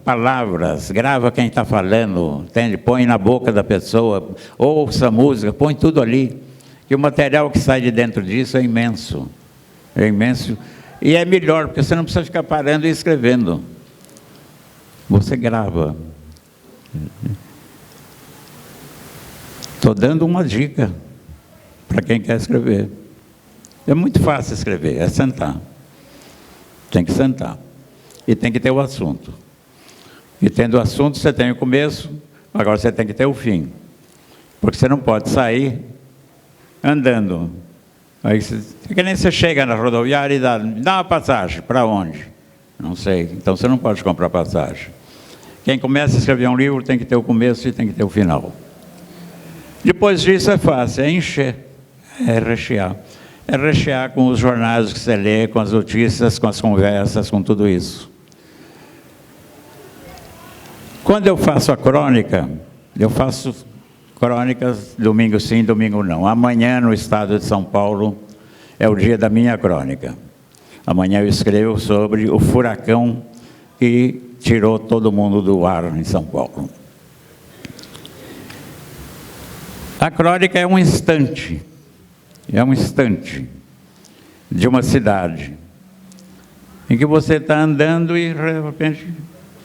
[SPEAKER 3] palavras, grava quem está falando, entende? Põe na boca da pessoa, ouça a música, põe tudo ali. E o material que sai de dentro disso é imenso. É imenso. E é melhor, porque você não precisa ficar parando e escrevendo. Você grava. Estou dando uma dica para quem quer escrever. É muito fácil escrever, é sentar. Tem que sentar. E tem que ter o assunto. E tendo o assunto, você tem o começo, agora você tem que ter o fim. Porque você não pode sair andando. Aí é que nem você chega na rodoviária e dá uma passagem. Para onde? Não sei. Então você não pode comprar passagem. Quem começa a escrever um livro tem que ter o começo e tem que ter o final. Depois disso é fácil, é encher, é rechear. É rechear com os jornais que você lê, com as notícias, com as conversas, com tudo isso. Quando eu faço a crônica, eu faço crônicas domingo sim, domingo não. Amanhã, no estado de São Paulo, é o dia da minha crônica. Amanhã eu escrevo sobre o furacão que tirou todo mundo do ar em São Paulo. A crônica é um instante de uma cidade, em que você está andando e, de repente,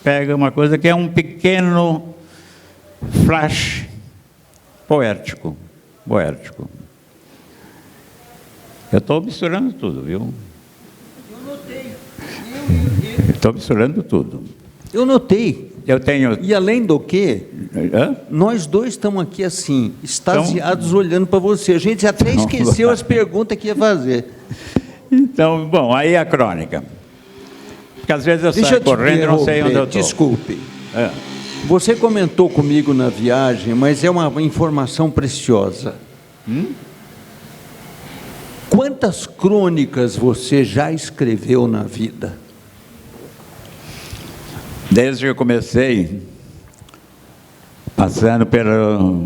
[SPEAKER 3] pega uma coisa que é um pequeno flash poético. Eu estou misturando tudo, viu?
[SPEAKER 1] Eu notei.
[SPEAKER 3] Estou misturando tudo.
[SPEAKER 1] Eu notei.
[SPEAKER 3] Eu tenho...
[SPEAKER 1] E além do que,
[SPEAKER 3] Hã?
[SPEAKER 1] nós dois estamos aqui assim, extasiados, olhando para você. A gente até esqueceu as perguntas que ia fazer.
[SPEAKER 3] Então, bom, aí a crônica. Porque às vezes eu
[SPEAKER 1] Deixa
[SPEAKER 3] saio
[SPEAKER 1] eu te
[SPEAKER 3] correndo e não sei onde eu
[SPEAKER 1] interromper,
[SPEAKER 3] estou.
[SPEAKER 1] desculpe.
[SPEAKER 3] É.
[SPEAKER 1] Você comentou comigo na viagem, mas é uma informação preciosa. Quantas crônicas você já escreveu na vida?
[SPEAKER 3] Desde que eu comecei, passando pela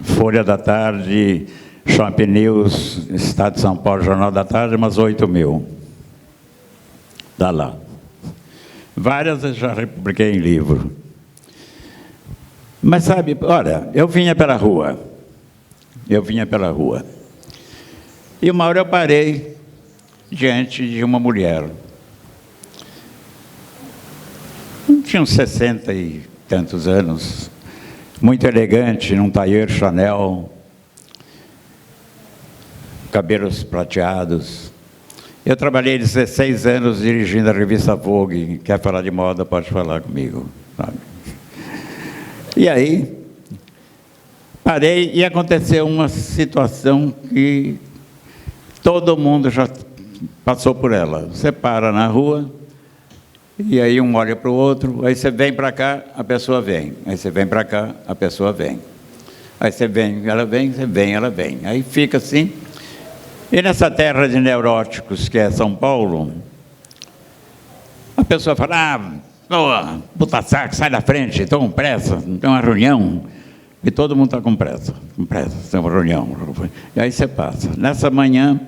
[SPEAKER 3] Folha da Tarde, Shop News, Estado de São Paulo, Jornal da Tarde, umas 8.000. Dá lá. Várias eu já republiquei em livro. Mas sabe, olha, eu vinha pela rua. E uma hora eu parei diante de uma mulher. Tinha uns 60 e tantos anos, muito elegante, num tailleur Chanel, cabelos prateados. Eu trabalhei 16 anos dirigindo a revista Vogue. Quer falar de moda, pode falar comigo, sabe? E aí, parei e aconteceu uma situação que todo mundo já passou por ela. Você para na rua, e aí um olha para o outro, aí você vem para cá, a pessoa vem. Aí você vem para cá, a pessoa vem. Aí você vem, ela vem, você vem, ela vem. Aí fica assim. E nessa terra de neuróticos que é São Paulo, a pessoa fala, puta saco, sai da frente, estou com pressa, tem uma reunião. E todo mundo está com pressa, tem uma reunião. E aí você passa. Nessa manhã,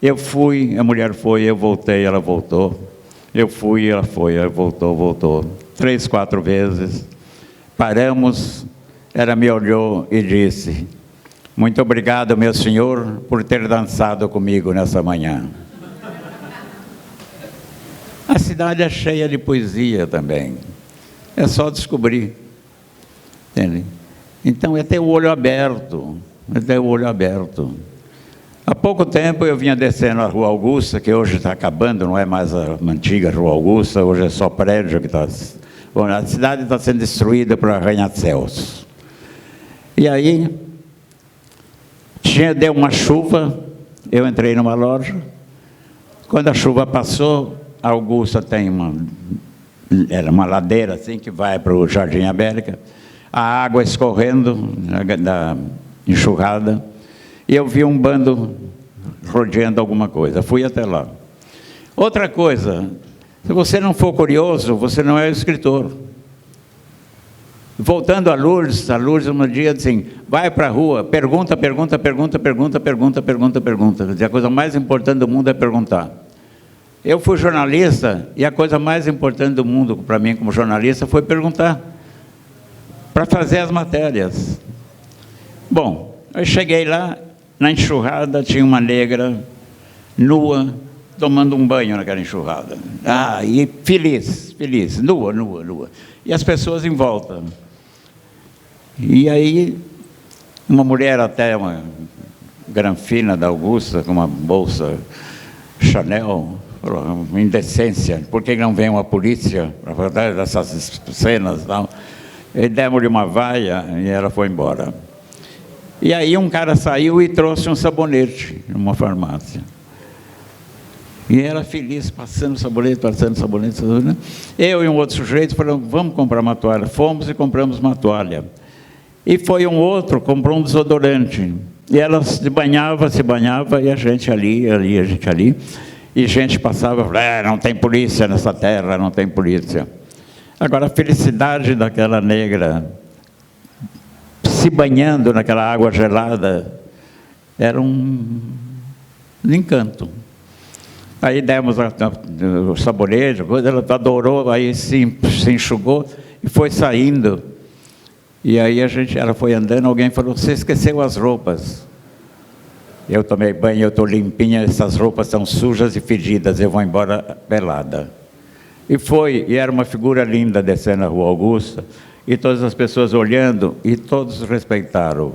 [SPEAKER 3] eu fui, a mulher foi, eu voltei, ela voltou. Eu fui, ela foi, ela voltou. 3, 4 vezes. Paramos, ela me olhou e disse, muito obrigado, meu senhor, por ter dançado comigo nessa manhã. A cidade é cheia de poesia também. É só descobrir. Entende? Então, é ter o olho aberto. Há pouco tempo eu vinha descendo a Rua Augusta, que hoje está acabando, não é mais a antiga Rua Augusta, hoje é só prédio que está... Bom, a cidade está sendo destruída por arranha-céus. E aí, deu uma chuva, eu entrei numa loja. Quando a chuva passou, a Augusta tem era uma ladeira assim que vai para o Jardim América, a água escorrendo da enxurrada. E eu vi um bando rodeando alguma coisa. Fui até lá. Outra coisa, se você não for curioso, você não é escritor. Voltando a Lourdes um dia disse assim, vai para a rua, pergunta. A coisa mais importante do mundo é perguntar. Eu fui jornalista e a coisa mais importante do mundo para mim como jornalista foi perguntar, para fazer as matérias. Bom, eu cheguei lá, na enxurrada tinha uma negra nua, tomando um banho naquela enxurrada. E feliz, nua. E as pessoas em volta. E aí, uma mulher até, uma granfina da Augusta, com uma bolsa Chanel, falou, indecência, por que não vem uma polícia para fazer essas cenas e tal? E demos-lhe uma vaia e ela foi embora. E aí um cara saiu e trouxe um sabonete numa farmácia. E ela feliz, passando sabonete. Eu e um outro sujeito falamos, vamos comprar uma toalha. Fomos e compramos uma toalha. E foi um outro, comprou um desodorante. E ela se banhava, e a gente ali. E gente passava, não tem polícia nessa terra, não tem polícia. Agora, a felicidade daquela negra se banhando naquela água gelada era um encanto. Aí demos o sabonete, ela adorou, aí se enxugou e foi saindo. E aí ela foi andando, alguém falou, você esqueceu as roupas. Eu tomei banho, eu estou limpinha, essas roupas estão sujas e fedidas, eu vou embora pelada. E era uma figura linda descendo a Rua Augusta, e todas as pessoas olhando, e todos respeitaram,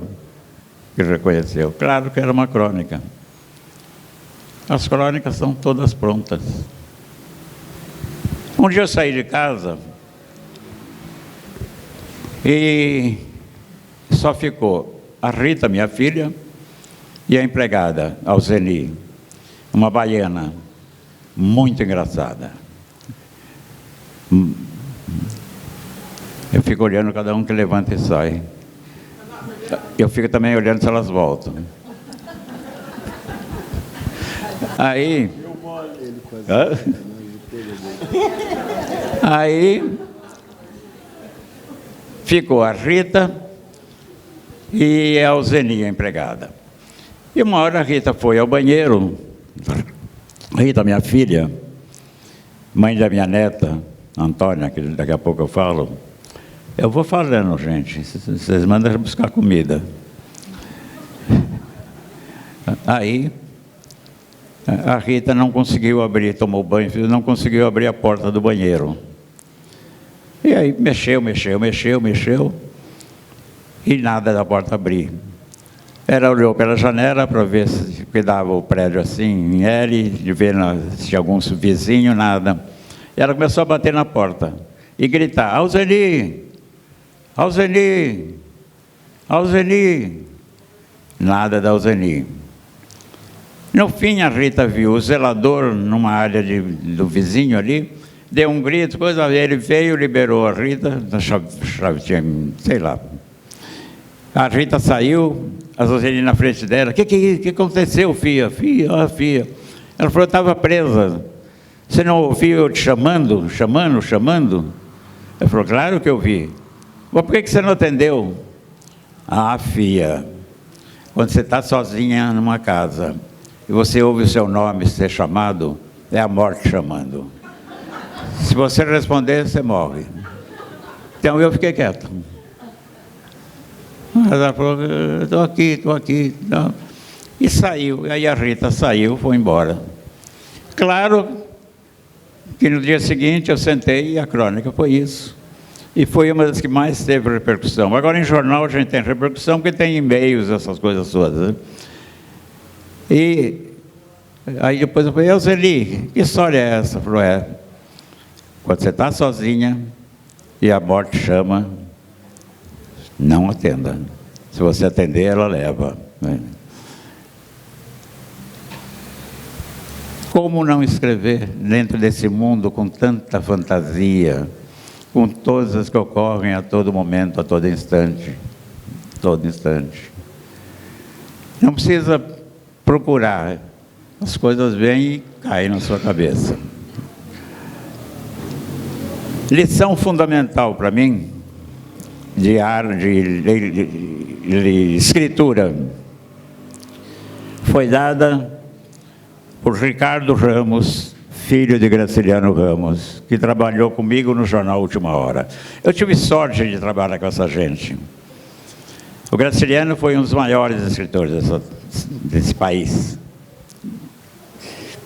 [SPEAKER 3] que reconheceu. Claro que era uma crônica. As crônicas são todas prontas. Um dia eu saí de casa e só ficou a Rita, minha filha, e a empregada, Alzeni, uma baiana, muito engraçada. Eu fico olhando cada um que levanta e sai. Eu fico também olhando se elas voltam. Aí ficou a Rita e a Alzeni, a empregada. E uma hora a Rita foi ao banheiro. Rita, minha filha, mãe da minha neta, Antônia, que daqui a pouco eu falo. Eu vou falando, gente, vocês mandam buscar comida. Aí, a Rita não conseguiu abrir, tomou banho, não conseguiu abrir a porta do banheiro. E aí mexeu, e nada da porta abrir. Ela olhou pela janela para ver se dava o prédio assim, em L, de ver se tinha algum vizinho, nada. E ela começou a bater na porta e gritar: Alzeni! Alzeni! Alzeni! Nada da Alzeni. No fim, a Rita viu o zelador numa área do vizinho ali, deu um grito, ele veio, liberou a Rita, sei lá. A Rita saiu, a Alzeni na frente dela: que aconteceu, filha? Filha. Ela falou: eu estava presa. Você não ouviu eu te chamando? Ela falou: claro que eu vi. Mas por que você não atendeu? Ah, filha, quando você está sozinha numa casa e você ouve o seu nome ser chamado, é a morte chamando. Se você responder, você morre. Então eu fiquei quieto. Ela falou: estou aqui. Não. E saiu. Aí a Rita saiu, foi embora. Claro que no dia seguinte eu sentei e a crônica foi isso. E foi uma das que mais teve repercussão. Agora em jornal a gente tem repercussão porque tem e-mails, essas coisas todas, né? E aí depois eu falei: Alzeni, que história é essa? Ela falou: quando você está sozinha e a morte chama, não atenda. Se você atender, ela leva. Como não escrever dentro desse mundo com tanta fantasia, com todas as que ocorrem a todo momento, a todo instante? Todo instante. Não precisa procurar. As coisas vêm e caem na sua cabeça. Lição fundamental para mim de escritura foi dada por Ricardo Ramos, filho de Graciliano Ramos, que trabalhou comigo no jornal Última Hora. Eu tive sorte de trabalhar com essa gente. O Graciliano foi um dos maiores escritores desse país.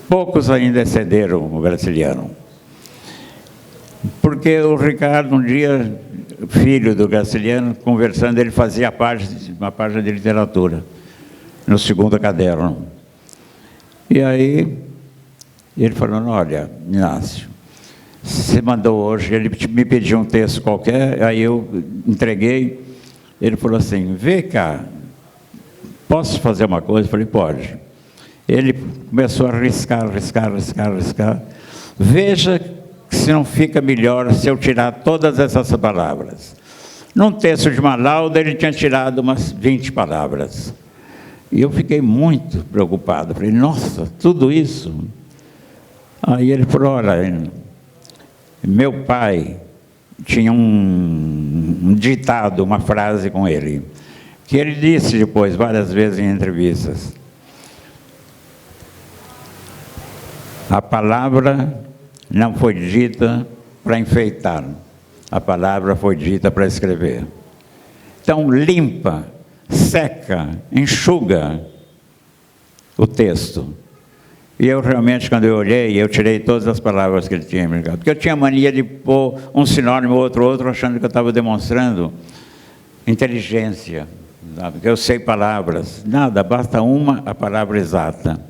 [SPEAKER 3] Poucos ainda excederam o Graciliano. Porque o Ricardo, um dia, filho do Graciliano, conversando, ele fazia uma página de literatura, no segundo caderno. E aí, ele falou: olha, Inácio, você mandou hoje, ele me pediu um texto qualquer, aí eu entreguei, ele falou assim: vê cá, posso fazer uma coisa? Eu falei: pode. Ele começou a riscar, veja se não fica melhor se eu tirar todas essas palavras. Num texto de uma lauda, ele tinha tirado umas 20 palavras. E eu fiquei muito preocupado. Falei: nossa, tudo isso? Aí ele falou: olha, meu pai tinha um ditado, uma frase com ele, que ele disse depois, várias vezes em entrevistas: a palavra não foi dita para enfeitar, a palavra foi dita para escrever. Então, limpa, seca, enxuga o texto E eu realmente, quando eu olhei, eu tirei todas as palavras que ele tinha me ligado. Porque eu tinha mania de pôr um sinônimo, outro, achando que eu estava demonstrando inteligência. Sabe? Que eu sei palavras. Nada, basta a palavra exata.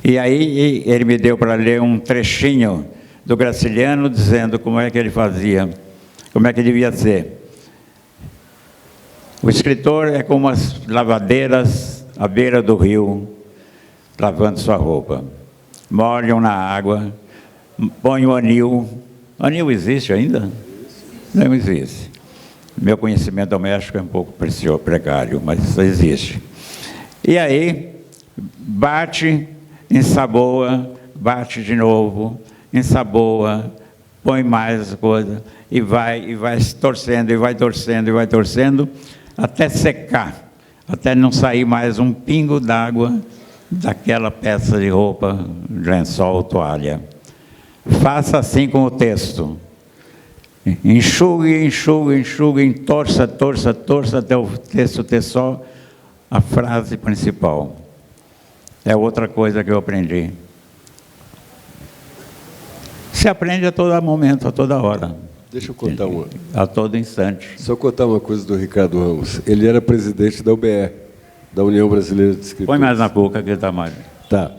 [SPEAKER 3] E aí ele me deu para ler um trechinho do Graciliano, dizendo como é que ele fazia, como é que devia ser. O escritor é como as lavadeiras à beira do rio, lavando sua roupa. Molham na água, põem o anil. Anil existe ainda? Não existe. Meu conhecimento doméstico é um pouco precário, mas existe. E aí, bate, ensaboa, bate de novo, ensaboa, põe mais coisa, e vai torcendo, e vai torcendo, e vai torcendo, até secar, até não sair mais um pingo d'água daquela peça de roupa, lençol, toalha. Faça assim com o texto. Enxugue, enxugue, enxugue, torça, torça, torça, até o texto ter só a frase principal. É outra coisa que eu aprendi. Se aprende a todo momento, a toda hora.
[SPEAKER 2] Deixa eu contar uma.
[SPEAKER 3] A todo instante.
[SPEAKER 2] Só contar uma coisa do Ricardo Ramos. Ele era presidente da UBE, da União Brasileira de Escritores.
[SPEAKER 3] Põe mais na boca que está mais.
[SPEAKER 2] Tá.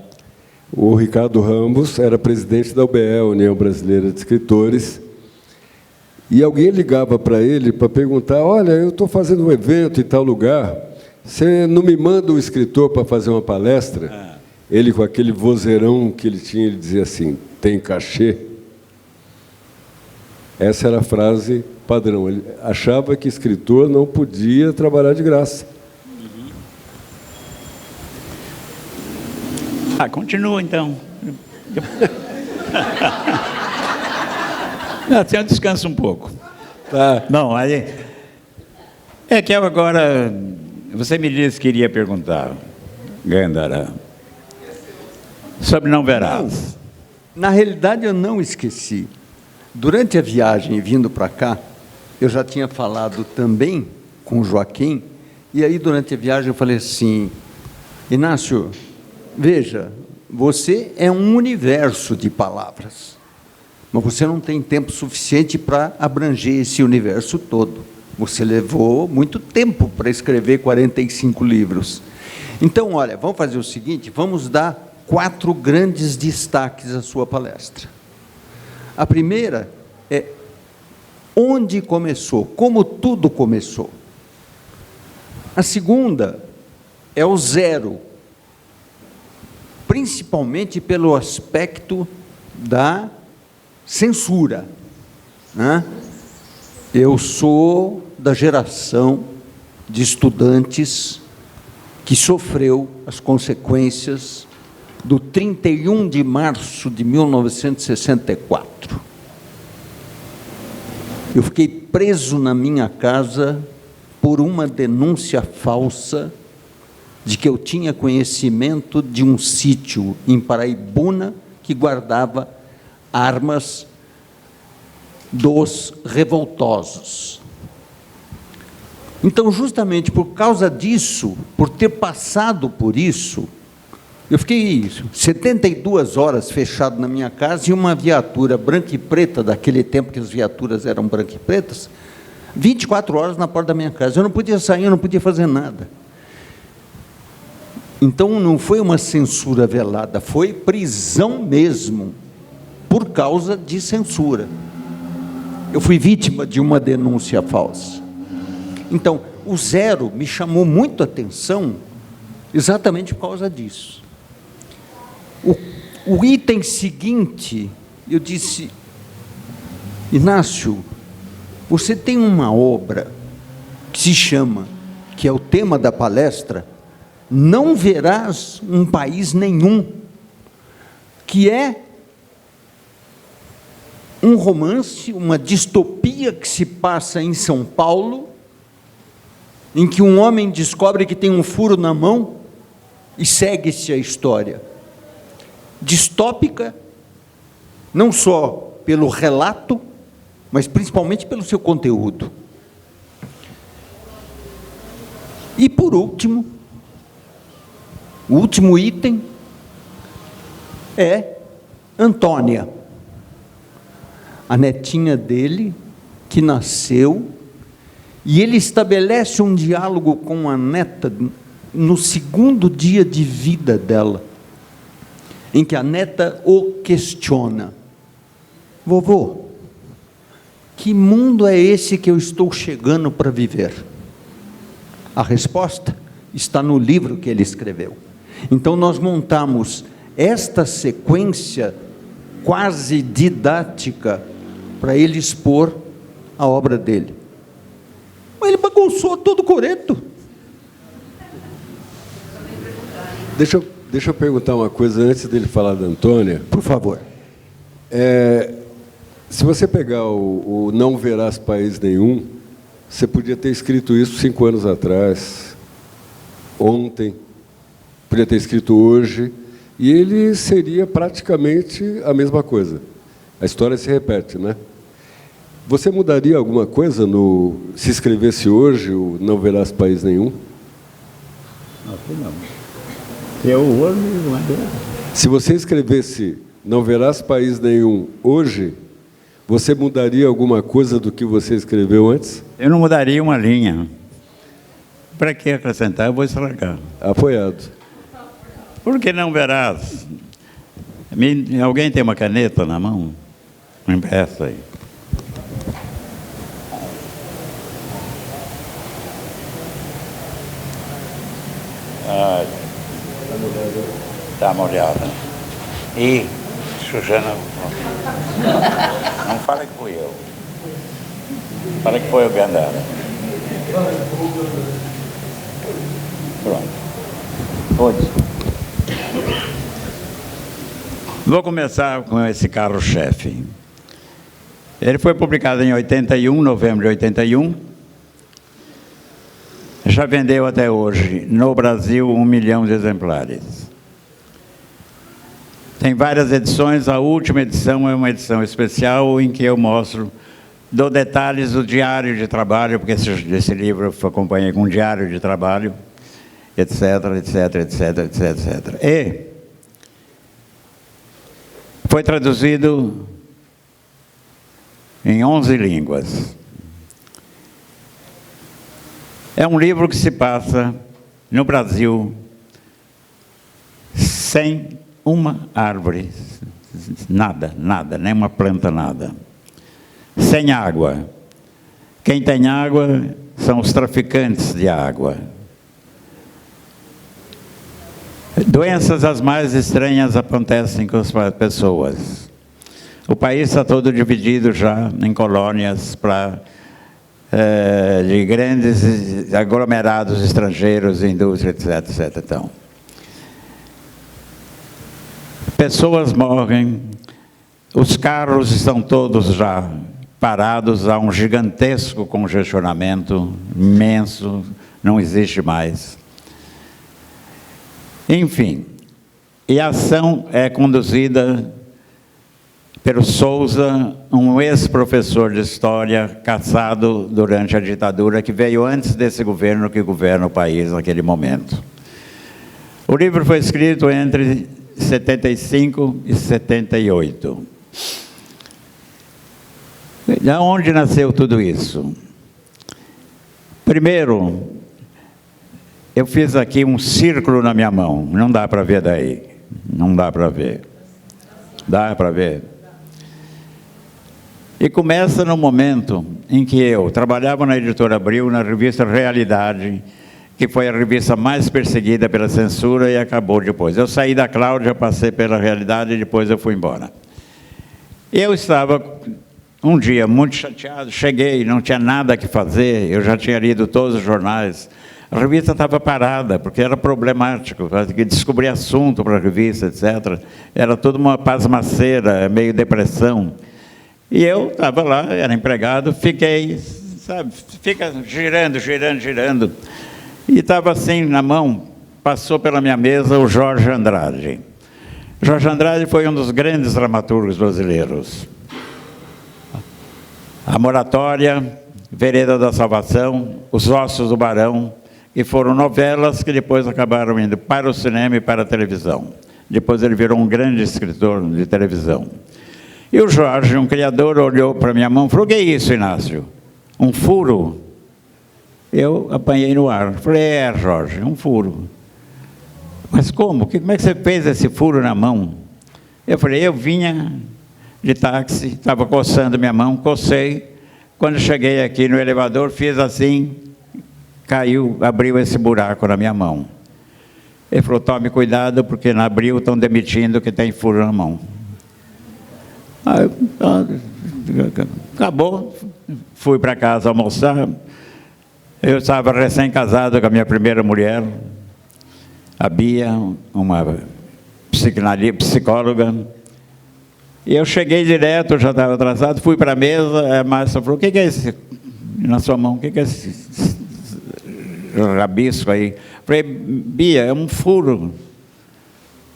[SPEAKER 2] O Ricardo Ramos era presidente da UBE, União Brasileira de Escritores, e alguém ligava para ele para perguntar: olha, eu estou fazendo um evento em tal lugar, você não me manda um escritor para fazer uma palestra? Ele, com aquele vozeirão que ele tinha, ele dizia assim: tem cachê? Essa era a frase padrão. Ele achava que escritor não podia trabalhar de graça.
[SPEAKER 3] Continua então. Assim eu descanso um pouco.
[SPEAKER 2] Tá.
[SPEAKER 3] Não, aí... É que eu agora... Você me disse que iria perguntar, Gandara, sobre Não Verás.
[SPEAKER 1] Na realidade, eu não esqueci. Durante a viagem, vindo para cá, eu já tinha falado também com o Joaquim, e aí, durante a viagem, eu falei assim: Inácio, veja, você é um universo de palavras, mas você não tem tempo suficiente para abranger esse universo todo. Você levou muito tempo para escrever 45 livros. Então, olha, vamos fazer o seguinte, vamos dar 4 grandes destaques à sua palestra. A primeira é onde começou, como tudo começou. A segunda é o zero, principalmente pelo aspecto da censura, né? Eu sou da geração de estudantes que sofreu as consequências do 31 de março de 1964. Eu fiquei preso na minha casa por uma denúncia falsa de que eu tinha conhecimento de um sítio em Paraibuna que guardava armas dos revoltosos. Então, justamente por causa disso, por ter passado por isso, eu fiquei 72 horas fechado na minha casa e uma viatura branca e preta, daquele tempo que as viaturas eram branca e pretas, 24 horas na porta da minha casa. Eu não podia sair, eu não podia fazer nada. Então, não foi uma censura velada, foi prisão mesmo, por causa de censura. Eu fui vítima de uma denúncia falsa. Então, o zero me chamou muito a atenção exatamente por causa disso. O item seguinte, eu disse: Inácio, você tem uma obra que se chama, que é o tema da palestra, Não Verás um País Nenhum, que é um romance, uma distopia que se passa em São Paulo, em que um homem descobre que tem um furo na mão e segue-se a história. Distópica, não só pelo relato, mas principalmente pelo seu conteúdo. E por último, o último item é Antônia, a netinha dele, que nasceu, e ele estabelece um diálogo com a neta no segundo dia de vida dela, em que a neta o questiona: vovô, que mundo é esse que eu estou chegando para viver? A resposta está no livro que ele escreveu. Então nós montamos esta sequência quase didática para ele expor a obra dele. Mas ele bagunçou todo o coreto.
[SPEAKER 2] Deixa eu perguntar uma coisa antes dele falar da Antônia.
[SPEAKER 1] Por favor.
[SPEAKER 2] Se você pegar o Não Verás País Nenhum, você podia ter escrito isso 5 anos atrás, ontem, podia ter escrito hoje, e ele seria praticamente a mesma coisa. A história se repete, né? Você mudaria alguma coisa se escrevesse hoje o Não Verás País Nenhum?
[SPEAKER 3] Não. Eu hoje não é.
[SPEAKER 2] Se você escrevesse Não Verás País Nenhum hoje, você mudaria alguma coisa do que você escreveu antes?
[SPEAKER 3] Eu não mudaria uma linha. Para que acrescentar? Eu vou estragar.
[SPEAKER 2] Apoiado.
[SPEAKER 3] Por que não verás? Alguém tem uma caneta na mão? Me empresta aí. Está molhada. E, Sujana, não fala que fui eu. Fala que foi o Gandara. Pronto. Pode. Vou começar com esse carro-chefe. Ele foi publicado em 81, novembro de 81. Já vendeu até hoje, no Brasil, 1 milhão de exemplares. Tem várias edições, a última edição é uma edição especial em que eu dou detalhes do diário de trabalho, porque esse livro eu acompanhei com um diário de trabalho, etc, etc, etc, etc, etc. E foi traduzido em 11 línguas. É um livro que se passa no Brasil sem uma árvore, nada, nem uma planta, nada. Sem água. Quem tem água são os traficantes de água. Doenças as mais estranhas acontecem com as pessoas. O país está todo dividido já em colônias de grandes aglomerados estrangeiros, indústria, etc, etc. Então, pessoas morrem, os carros estão todos já parados, há um gigantesco congestionamento, imenso, não existe mais. Enfim, e a ação é conduzida pelo Souza, um ex-professor de história, caçado durante a ditadura, que veio antes desse governo que governa o país naquele momento. O livro foi escrito entre 75 e 78. De onde nasceu tudo isso? Primeiro, eu fiz aqui um círculo na minha mão, não dá para ver daí, não dá para ver. Dá para ver? E começa no momento em que eu trabalhava na Editora Abril, na revista Realidade, que foi a revista mais perseguida pela censura e acabou depois. Eu saí da Cláudia, passei pela Realidade e depois eu fui embora. Eu estava um dia muito chateado, cheguei, não tinha nada que fazer, eu já tinha lido todos os jornais. A revista estava parada, porque era problemático, descobrir assunto para a revista, etc. Era toda uma pasmaceira, meio depressão. E eu estava lá, era empregado, fiquei, sabe, fica girando. E estava assim na mão, passou pela minha mesa o Jorge Andrade. Jorge Andrade foi um dos grandes dramaturgos brasileiros. A Moratória, Vereda da Salvação, Os Ossos do Barão, e foram novelas que depois acabaram indo para o cinema e para a televisão. Depois ele virou um grande escritor de televisão. E o Jorge, um criador, olhou para minha mão e falou: o que é isso, Inácio? Um furo? Eu apanhei no ar. Falei: Jorge, um furo. Mas como? Como é que você fez esse furo na mão? Eu falei: eu vinha de táxi, estava coçando minha mão, cocei. Quando cheguei aqui no elevador, fiz assim, caiu, abriu esse buraco na minha mão. Ele falou: tome cuidado, porque na Abril estão demitindo que tem furo na mão. Aí, acabou, fui para casa almoçar. Eu estava recém-casado com a minha primeira mulher, a Bia, uma psicóloga. E eu cheguei direto, já estava atrasado, fui para a mesa, a Márcia falou: o que é esse na sua mão? O que é esse rabisco aí? Eu falei: Bia, é um furo.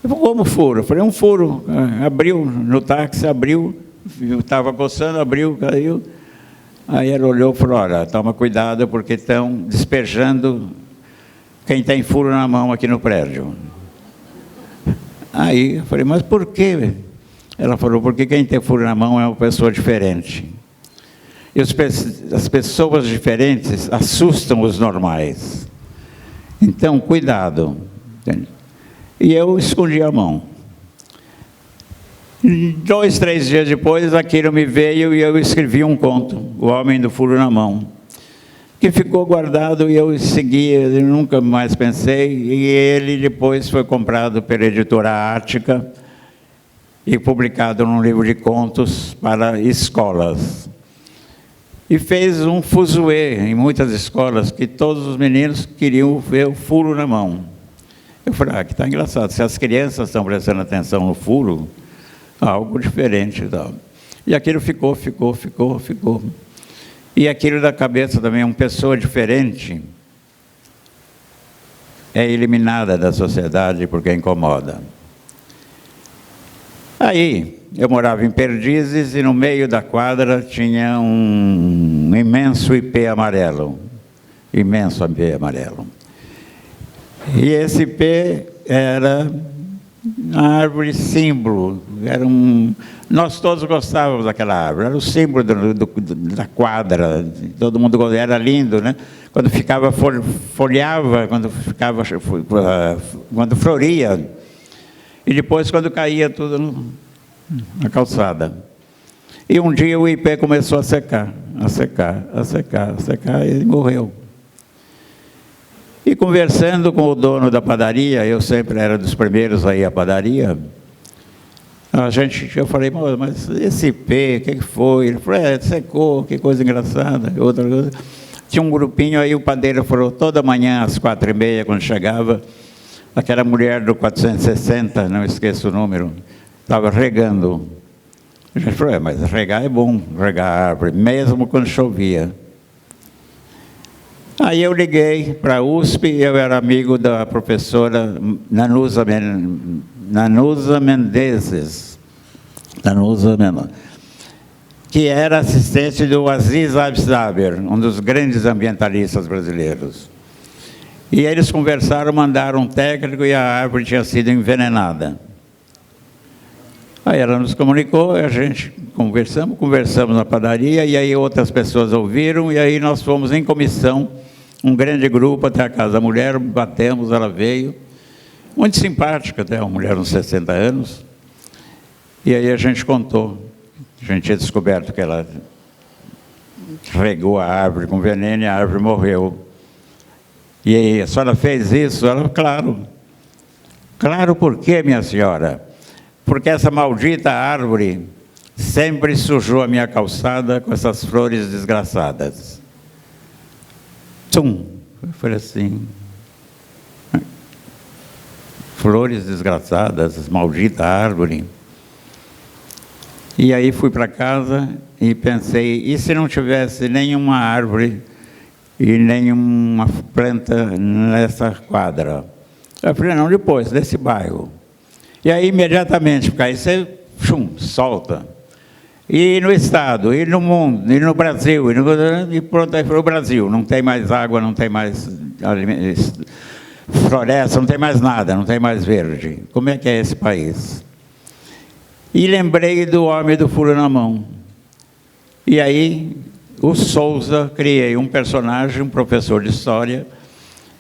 [SPEAKER 3] Eu falei: como furo? Eu falei: um furo. Abriu no táxi, abriu, eu estava coçando, abriu, caiu. Aí ela olhou e falou: olha, toma cuidado, porque estão despejando quem tem furo na mão aqui no prédio. Aí eu falei: mas por quê? Ela falou: porque quem tem furo na mão é uma pessoa diferente. E as pessoas diferentes assustam os normais. Então, cuidado. E eu escondi a mão. 2, 3 dias depois, aquilo me veio e eu escrevi um conto, O Homem do Furo na Mão, que ficou guardado e eu segui, eu nunca mais pensei, e ele depois foi comprado pela editora Ática e publicado num livro de contos para escolas. E fez um fuzuê em muitas escolas, que todos os meninos queriam ver o furo na mão. Eu falei: que está engraçado, se as crianças estão prestando atenção no furo, algo diferente. E aquilo ficou. E aquilo da cabeça também, uma pessoa diferente é eliminada da sociedade porque incomoda. Aí, eu morava em Perdizes e no meio da quadra tinha um imenso ipê amarelo. Imenso ipê amarelo. E esse ipê era uma árvore símbolo. Nós todos gostávamos daquela árvore. Era o símbolo da quadra. Todo mundo gostava. Era lindo, né? Quando ficava, folheava, quando floria. E depois, quando caía tudo na calçada. E um dia o ipê começou a secar, e ele morreu. E conversando com o dono da padaria, eu sempre era dos primeiros a ir à padaria, eu falei: mas esse ipê, o que foi? Ele falou: secou, que coisa engraçada. Outra coisa. Tinha um grupinho aí, o padeiro falou, toda manhã às 4h30, quando chegava, aquela mulher do 460, não esqueço o número, estava regando. A gente falou: mas regar é bom, regar a árvore, mesmo quando chovia. Aí eu liguei para a USP, eu era amigo da professora Nanusa Menezes, que era assistente do Aziz Absaber, um dos grandes ambientalistas brasileiros. E eles conversaram, mandaram um técnico e a árvore tinha sido envenenada. Aí ela nos comunicou, a gente conversamos na padaria, e aí outras pessoas ouviram, e aí nós fomos em comissão, um grande grupo até a casa da mulher, batemos, ela veio, muito simpática até, uma mulher de uns 60 anos, e aí a gente contou, a gente tinha descoberto que ela regou a árvore com veneno e a árvore morreu. E aí, a senhora fez isso? Ela: claro. Claro, por quê, minha senhora? Porque essa maldita árvore sempre sujou a minha calçada com essas flores desgraçadas. Tum! Foi assim. Flores desgraçadas, maldita árvore. E aí fui para casa e pensei: e se não tivesse nenhuma árvore e nenhuma planta nessa quadra? Eu falei: não, depois, desse bairro. E aí, imediatamente, porque aí você solta. E no Estado, e no mundo, e no Brasil, e pronto, aí foi o Brasil. Não tem mais água, não tem mais floresta, não tem mais nada, não tem mais verde. Como é que é esse país? E lembrei do Homem do Furo na Mão. E aí, o Souza, criei um personagem, um professor de história,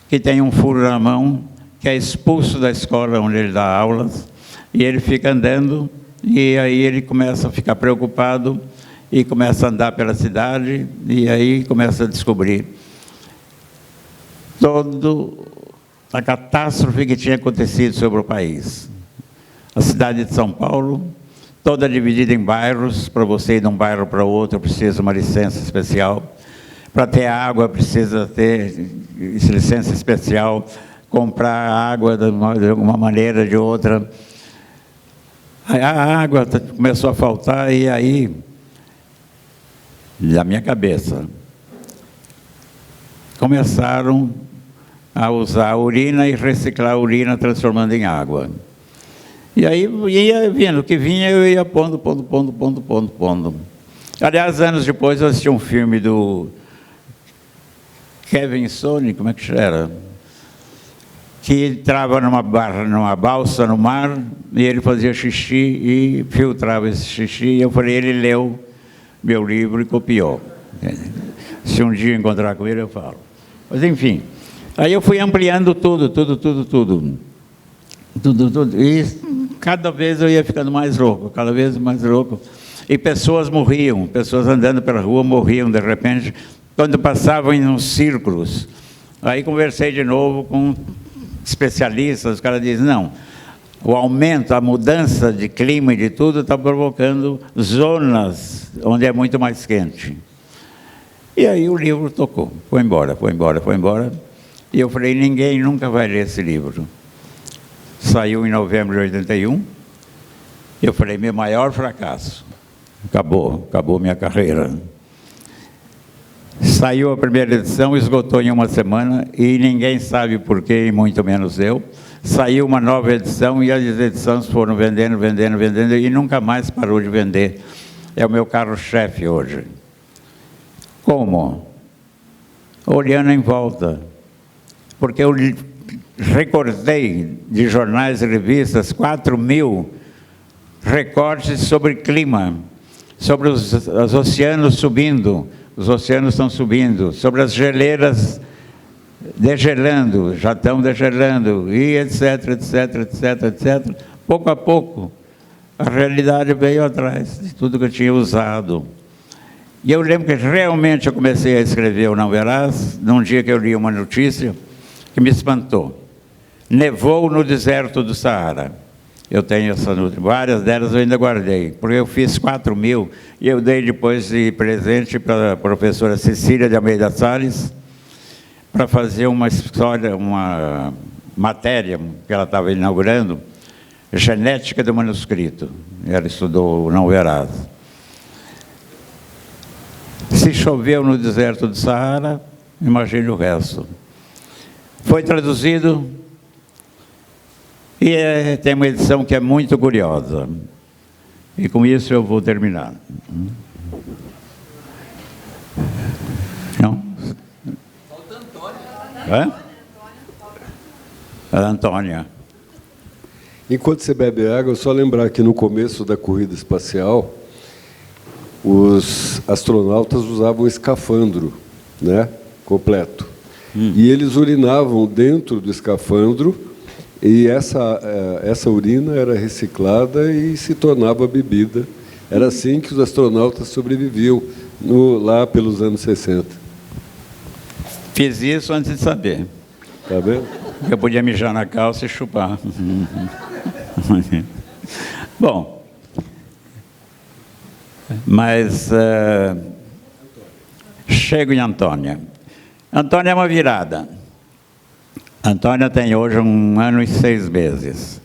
[SPEAKER 3] que tem um furo na mão, que é expulso da escola onde ele dá aulas, e ele fica andando, e aí ele começa a ficar preocupado, e começa a andar pela cidade, e aí começa a descobrir toda a catástrofe que tinha acontecido sobre o país. A cidade de São Paulo, toda dividida em bairros, para você ir de um bairro para outro precisa de uma licença especial, para ter água precisa ter licença especial, comprar água de uma maneira ou de outra. A água começou a faltar e aí, da minha cabeça, começaram a usar a urina e reciclar a urina transformando em água. E aí ia vendo o que vinha, eu ia pondo. Aliás, anos depois eu assisti um filme do Kevin Sone, como é que era? Que entrava numa balsa no mar e ele fazia xixi e filtrava esse xixi. E eu falei, ele leu meu livro e copiou. Se um dia encontrar com ele, eu falo. Mas enfim, aí eu fui ampliando tudo. E cada vez eu ia ficando mais louco, cada vez mais louco. E pessoas morriam, pessoas andando pela rua morriam de repente, quando passavam em uns círculos. Aí conversei de novo com especialistas, os caras dizem, não, o aumento, a mudança de clima e de tudo está provocando zonas onde é muito mais quente. E aí o livro tocou, foi embora. E eu falei, ninguém nunca vai ler esse livro. Saiu em novembro de 81. Eu falei, meu maior fracasso. Acabou minha carreira. Saiu a primeira edição, esgotou em uma semana e ninguém sabe por quê, e muito menos eu. Saiu uma nova edição e as edições foram vendendo e nunca mais parou de vender. É o meu carro-chefe hoje. Como? Olhando em volta. Porque eu recordei de jornais e revistas 4.000 recortes sobre clima, sobre os oceanos subindo, os oceanos estão subindo, sobre as geleiras degelando, já estão degelando, e etc. Pouco a pouco, a realidade veio atrás de tudo que eu tinha usado. E eu lembro que realmente eu comecei a escrever o Não Verás, num dia que eu li uma notícia que me espantou. Nevou no deserto do Saara. Eu tenho essa notícia, várias delas eu ainda guardei, porque eu fiz 4.000 e eu dei depois de presente para a professora Cecília de Almeida Salles, para fazer uma história, uma matéria que ela estava inaugurando, genética do manuscrito. Ela estudou o Não Verás. Se choveu no deserto do Saara, imagine o resto. Foi traduzido e tem uma edição que é muito curiosa. E com isso eu vou terminar. Não? Falta Antônia. A Antônia.
[SPEAKER 2] Enquanto você bebe água, só lembrar que no começo da corrida espacial, os astronautas usavam escafandro, né, completo. E eles urinavam dentro do escafandro e essa urina era reciclada e se tornava bebida. Era assim que os astronautas sobreviviam lá pelos anos 60.
[SPEAKER 3] Fiz isso antes de saber.
[SPEAKER 2] Tá vendo?
[SPEAKER 3] Eu podia mijar na calça e chupar. Bom, mas chego em Antônia. Antônia é uma virada. Antônia tem hoje 1 ano e 6 meses.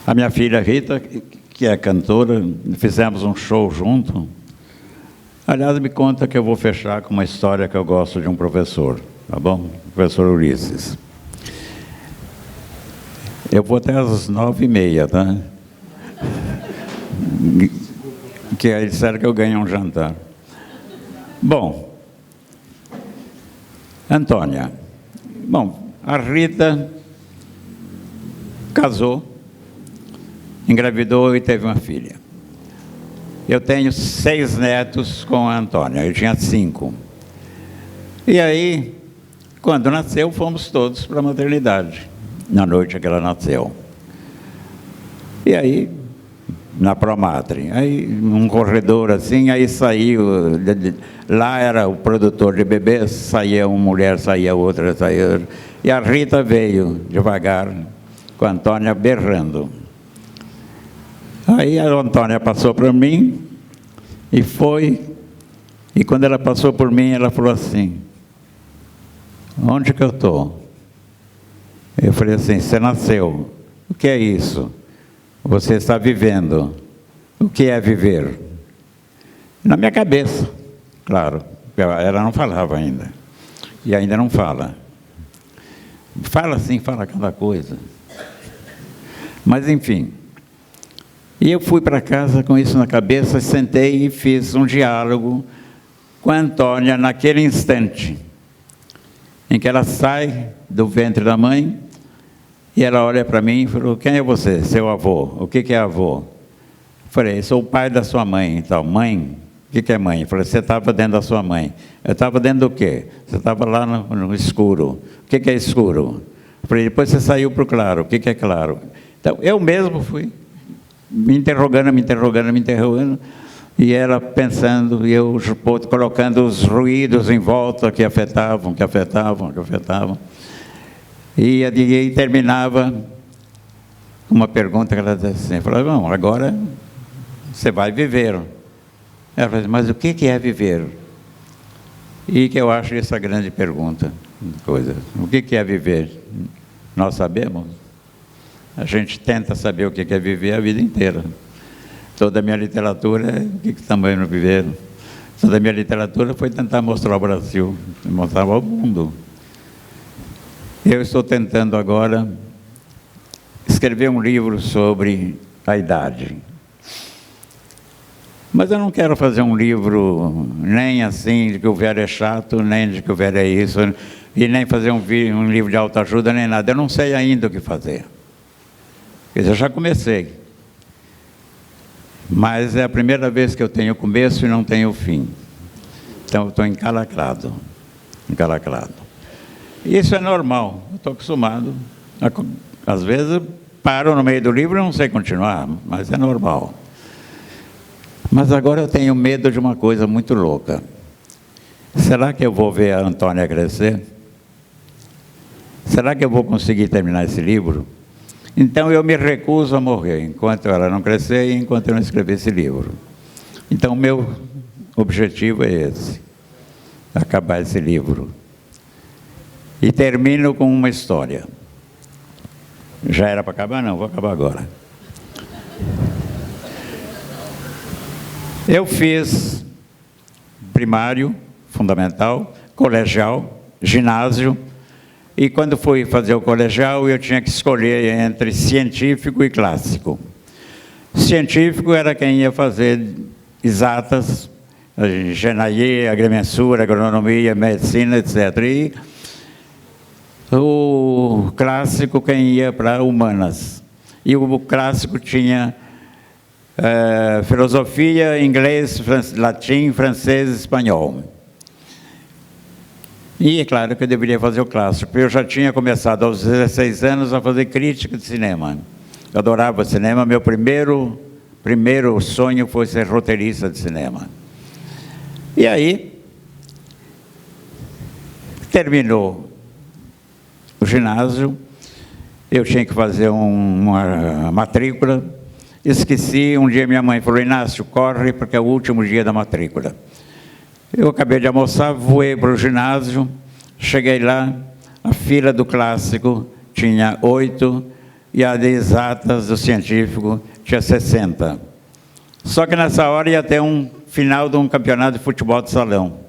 [SPEAKER 3] A minha filha Rita, que é cantora, fizemos um show junto. Aliás, me conta que eu vou fechar com uma história que eu gosto de um professor, tá bom? Professor Ulisses. Eu vou até às 9h30, tá? Que eles disseram que eu ganhei um jantar. Bom, Antônia, Bom, a Rita casou, engravidou e teve uma filha. Eu tenho 6 netos com a Antônia, eu tinha 5. E aí, quando nasceu, fomos todos para a maternidade, na noite que ela nasceu. E aí, na Promatre, aí um corredor assim, aí saiu, lá era o produtor de bebês, saía uma mulher, saía outra, saía... E a Rita veio devagar, com a Antônia berrando. Aí a Antônia passou por mim, e foi, e quando ela passou por mim, ela falou assim, onde que eu estou? Eu falei assim, você nasceu, o que é isso? Você está vivendo. O que é viver? Na minha cabeça, claro. Ela não falava ainda. E ainda não fala. Fala assim, fala cada coisa. Mas, enfim. E eu fui para casa com isso na cabeça, sentei e fiz um diálogo com a Antônia naquele instante em que ela sai do ventre da mãe. E ela olha para mim e falou, quem é você? Seu avô. O que é avô? Falei, sou o pai da sua mãe. Então, mãe? O que é mãe? Falei, você estava dentro da sua mãe. Eu estava dentro do quê? Você estava lá no escuro. O que é escuro? Falei, depois você saiu para o claro. O que é claro? Então, eu mesmo fui me interrogando. E ela pensando, e eu colocando os ruídos em volta que afetavam. E aí terminava uma pergunta que ela dizia assim, falava, bom, agora você vai viver. Ela falou, mas o que é viver? E que eu acho essa grande pergunta. O que é viver? Nós sabemos. A gente tenta saber o que é viver a vida inteira. Toda a minha literatura é o que também não viveram. Toda a minha literatura foi tentar mostrar o Brasil, mostrar ao mundo. Eu estou tentando agora escrever um livro sobre a idade. Mas eu não quero fazer um livro nem assim de que o velho é chato, nem de que o velho é isso, e nem fazer um livro de autoajuda, nem nada. Eu não sei ainda o que fazer. Quer dizer, eu já comecei. Mas é a primeira vez que eu tenho começo e não tenho fim. Então eu estou encalacrado. Isso é normal, eu estou acostumado. Às vezes eu paro no meio do livro e não sei continuar, mas é normal. Mas agora eu tenho medo de uma coisa muito louca. Será que eu vou ver a Antônia crescer? Será que eu vou conseguir terminar esse livro? Então eu me recuso a morrer enquanto ela não crescer e enquanto eu não escrever esse livro. Então meu objetivo é esse, acabar esse livro. E termino com uma história. Já era para acabar? Não, vou acabar agora. Eu fiz primário, fundamental, colegial, ginásio, e quando fui fazer o colegial, eu tinha que escolher entre científico e clássico. Científico era quem ia fazer exatas, engenharia, agrimensura, agronomia, medicina, etc. E o clássico quem ia para humanas. E o clássico tinha filosofia, inglês, latim, francês e espanhol. E é claro que eu deveria fazer o clássico, porque eu já tinha começado aos 16 anos a fazer crítica de cinema. Eu adorava cinema, meu primeiro sonho foi ser roteirista de cinema. E aí, terminou o ginásio, eu tinha que fazer uma matrícula, esqueci, um dia minha mãe falou, Inácio, corre, porque é o último dia da matrícula. Eu acabei de almoçar, voei para o ginásio, cheguei lá, a fila do clássico tinha 8 e a de exatas do científico tinha 60. Só que nessa hora ia ter um final de um campeonato de futebol de salão,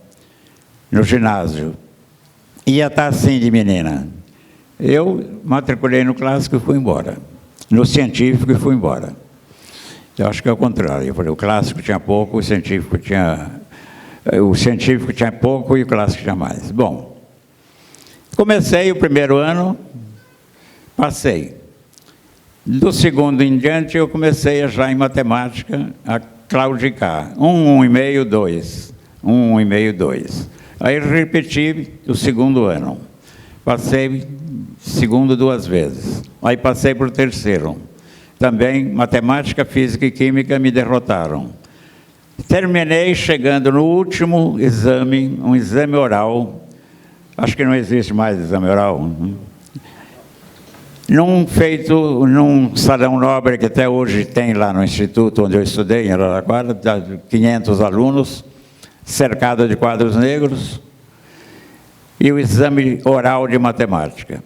[SPEAKER 3] no ginásio. Ia estar assim de menina. Eu matriculei no clássico e fui embora. No científico e fui embora. Eu acho que é o contrário. Eu falei, o clássico tinha pouco, o científico tinha pouco e o clássico tinha mais. Bom, Comecei o primeiro ano, passei. Do segundo em diante, eu comecei já em matemática a claudicar. 1,5, 2. 1,5, 2. Aí repeti o segundo ano. Passei segundo 2 vezes. Aí passei para o terceiro. Também matemática, física e química me derrotaram. Terminei chegando no último exame, um exame oral. Acho que não existe mais exame oral. Feito num salão nobre que até hoje tem lá no instituto onde eu estudei, em Araraquara, 500 alunos, cercado de quadros negros, e o exame oral de matemática,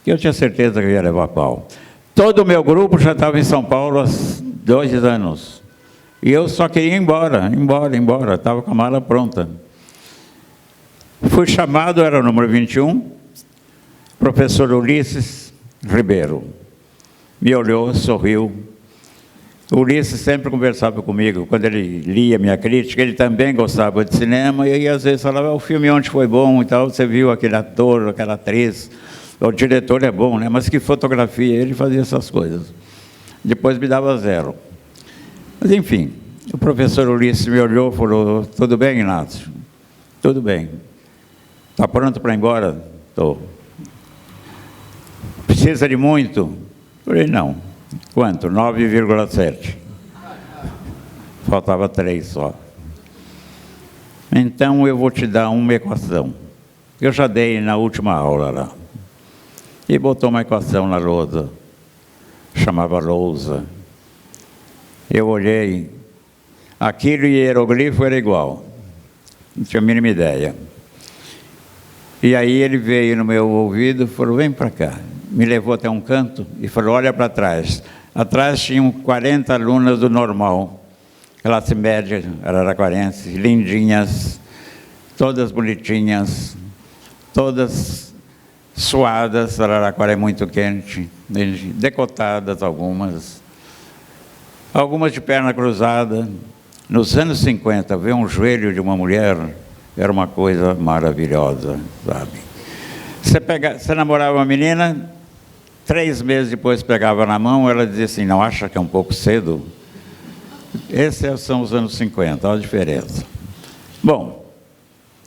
[SPEAKER 3] que eu tinha certeza que eu ia levar pau. Todo o meu grupo já estava em São Paulo há 2 anos, e eu só queria ir embora, estava com a mala pronta. Fui chamado, era o número 21, professor Ulisses Ribeiro. Me olhou, sorriu. O Ulisses sempre conversava comigo. Quando ele lia minha crítica, ele também gostava de cinema, e às vezes falava, o filme ontem foi bom e tal, você viu aquele ator, aquela atriz, o diretor é bom, né? Mas que fotografia, ele fazia essas coisas. Depois me dava 0. Mas enfim, o professor Ulisses me olhou e falou, tudo bem, Inácio? Tudo bem. Está pronto para ir embora? Estou. Precisa de muito? Falei, não. Quanto? 9,7. Faltava 3 só. Então eu vou te dar uma equação. Eu já dei na última aula lá. E botou uma equação na lousa. Chamava lousa. Eu olhei. Aquilo e hieroglifo era igual. Não tinha a mínima ideia. E aí ele veio no meu ouvido e falou, vem para cá. Me levou até um canto e falou, olha para trás. Atrás tinham 40 alunas do normal, classe média, araraquarense, lindinhas, todas bonitinhas, todas suadas, Araraquara é muito quente, decotadas algumas de perna cruzada. Nos anos 50, ver um joelho de uma mulher era uma coisa maravilhosa, sabe? Você namorava uma menina, 3 meses depois pegava na mão, ela dizia assim, não acha que é um pouco cedo? Esses são os anos 50, olha a diferença. Bom,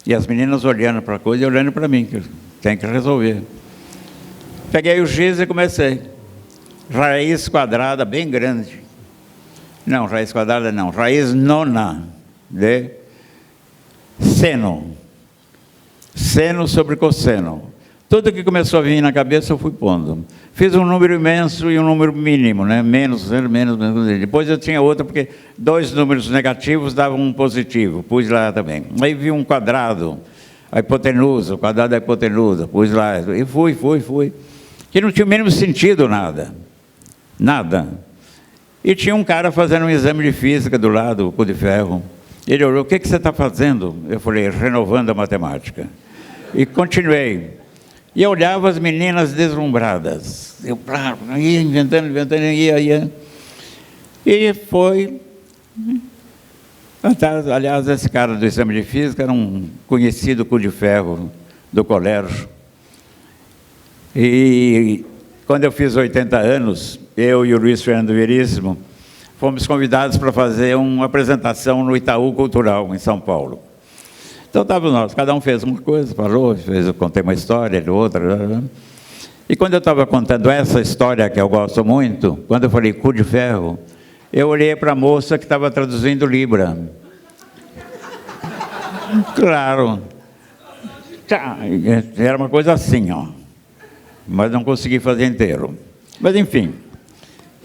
[SPEAKER 3] e as meninas olhando para a coisa e olhando para mim, que tem que resolver. Peguei o giz e comecei. Raiz quadrada bem grande. Não, raiz quadrada não, raiz nona de seno. Seno sobre cosseno. Tudo que começou a vir na cabeça eu fui pondo. Fiz um número imenso e um número mínimo, né? Menos. Depois eu tinha outro, porque 2 números negativos davam um positivo. Pus lá também. Aí vi um quadrado, a hipotenusa, o quadrado da hipotenusa. Pus lá. E fui. Que não tinha o mínimo sentido nada. Nada. E tinha um cara fazendo um exame de física do lado, o cu de ferro. Ele olhou, o que você está fazendo? Eu falei, renovando a matemática. E continuei. E eu olhava as meninas deslumbradas. Eu ia inventando, ia. E foi. Aliás, esse cara do exame de física era um conhecido cu de ferro do colégio. E quando eu fiz 80 anos, eu e o Luiz Fernando Veríssimo fomos convidados para fazer uma apresentação no Itaú Cultural, em São Paulo. Então estávamos nós, cada um fez uma coisa, falou, eu contei uma história, ele outra. E quando eu estava contando essa história que eu gosto muito, quando eu falei cu de ferro, eu olhei para a moça que estava traduzindo Libra. Claro. Era uma coisa assim, ó. Mas não consegui fazer inteiro. Mas enfim.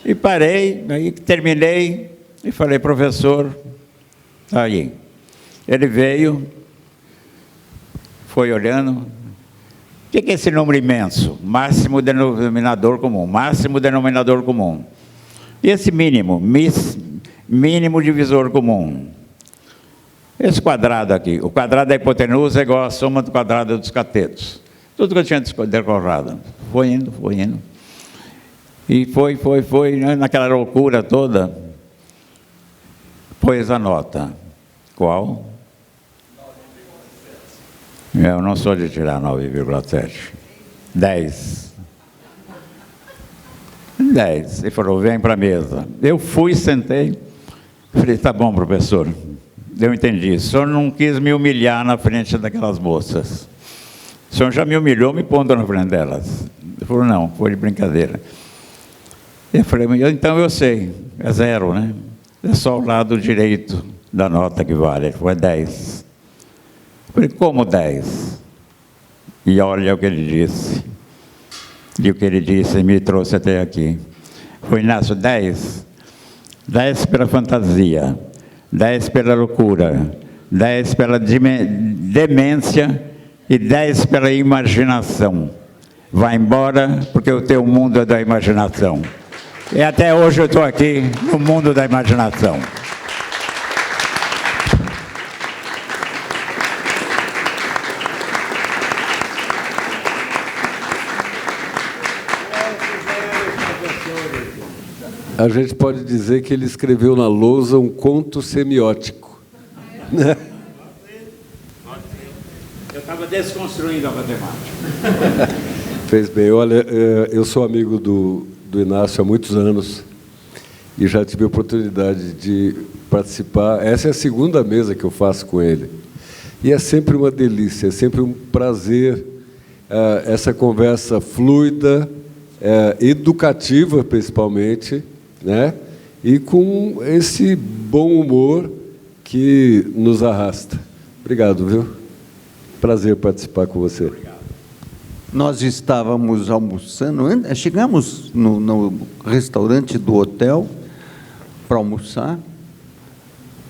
[SPEAKER 3] E parei, aí terminei e falei, professor, tá aí. Ele veio, foi olhando. O que é esse número imenso? Máximo denominador comum. Máximo denominador comum. E esse mínimo? Mínimo divisor comum. Esse quadrado aqui. O quadrado da hipotenusa é igual à soma do quadrado dos catetos. Tudo que eu tinha decorado. Foi indo. E foi, naquela loucura toda, pôs a nota. Qual? Eu não sou de tirar 9,7. 10. Ele falou, vem para a mesa. Eu fui, sentei. Falei, tá bom, professor. Eu entendi. O senhor não quis me humilhar na frente daquelas moças. O senhor já me humilhou me pondo na frente delas. Ele falou, não, foi de brincadeira. Eu falei, então eu sei, é 0, né? É só o lado direito da nota que vale. Ele falou, é 10. Eu falei, como 10? E olha o que ele disse. E o que ele disse me trouxe até aqui. Foi, Inácio, 10. 10 pela fantasia, 10 pela loucura, 10 pela demência e 10 pela imaginação. Vai embora, porque o teu mundo é da imaginação. E até hoje eu estou aqui no mundo da imaginação.
[SPEAKER 2] A gente pode dizer que ele escreveu na lousa um conto semiótico.
[SPEAKER 3] Eu estava desconstruindo a matemática.
[SPEAKER 2] Fez bem. Olha, eu sou amigo do Inácio há muitos anos e já tive a oportunidade de participar. Essa é a segunda mesa que eu faço com ele. E é sempre uma delícia, é sempre um prazer essa conversa fluida, educativa, principalmente, né? E com esse bom humor que nos arrasta. Obrigado, viu? Prazer participar com você.
[SPEAKER 1] Nós estávamos almoçando, chegamos no restaurante do hotel para almoçar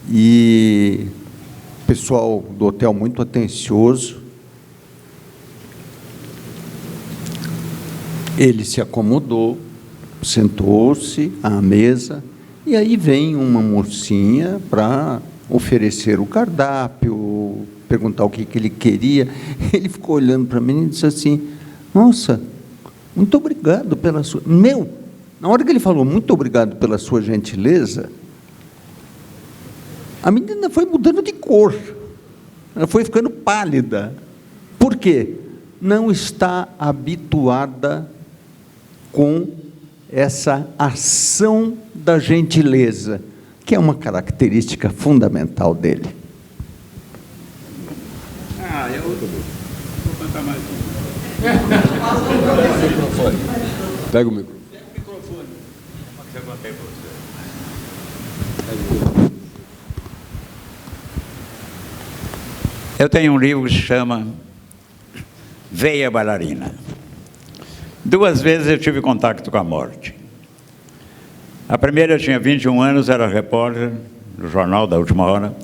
[SPEAKER 1] e o pessoal do hotel muito atencioso. Ele se acomodou, sentou-se à mesa, e aí vem uma mocinha para oferecer o cardápio, perguntar o que ele queria. Ele ficou olhando para mim e disse assim, nossa, muito obrigado pela sua... Na hora que ele falou, muito obrigado pela sua gentileza, a menina foi mudando de cor, ela foi ficando pálida. Por quê? Não está habituada com essa ação da gentileza, que é uma característica fundamental dele.
[SPEAKER 3] Eu vou contar mais um.
[SPEAKER 2] Pega o microfone.
[SPEAKER 3] Eu contei para você. Eu tenho um livro que se chama Veia Bailarina. 2 vezes eu tive contato com a morte. A primeira eu tinha 21 anos, era repórter do jornal da Última Hora,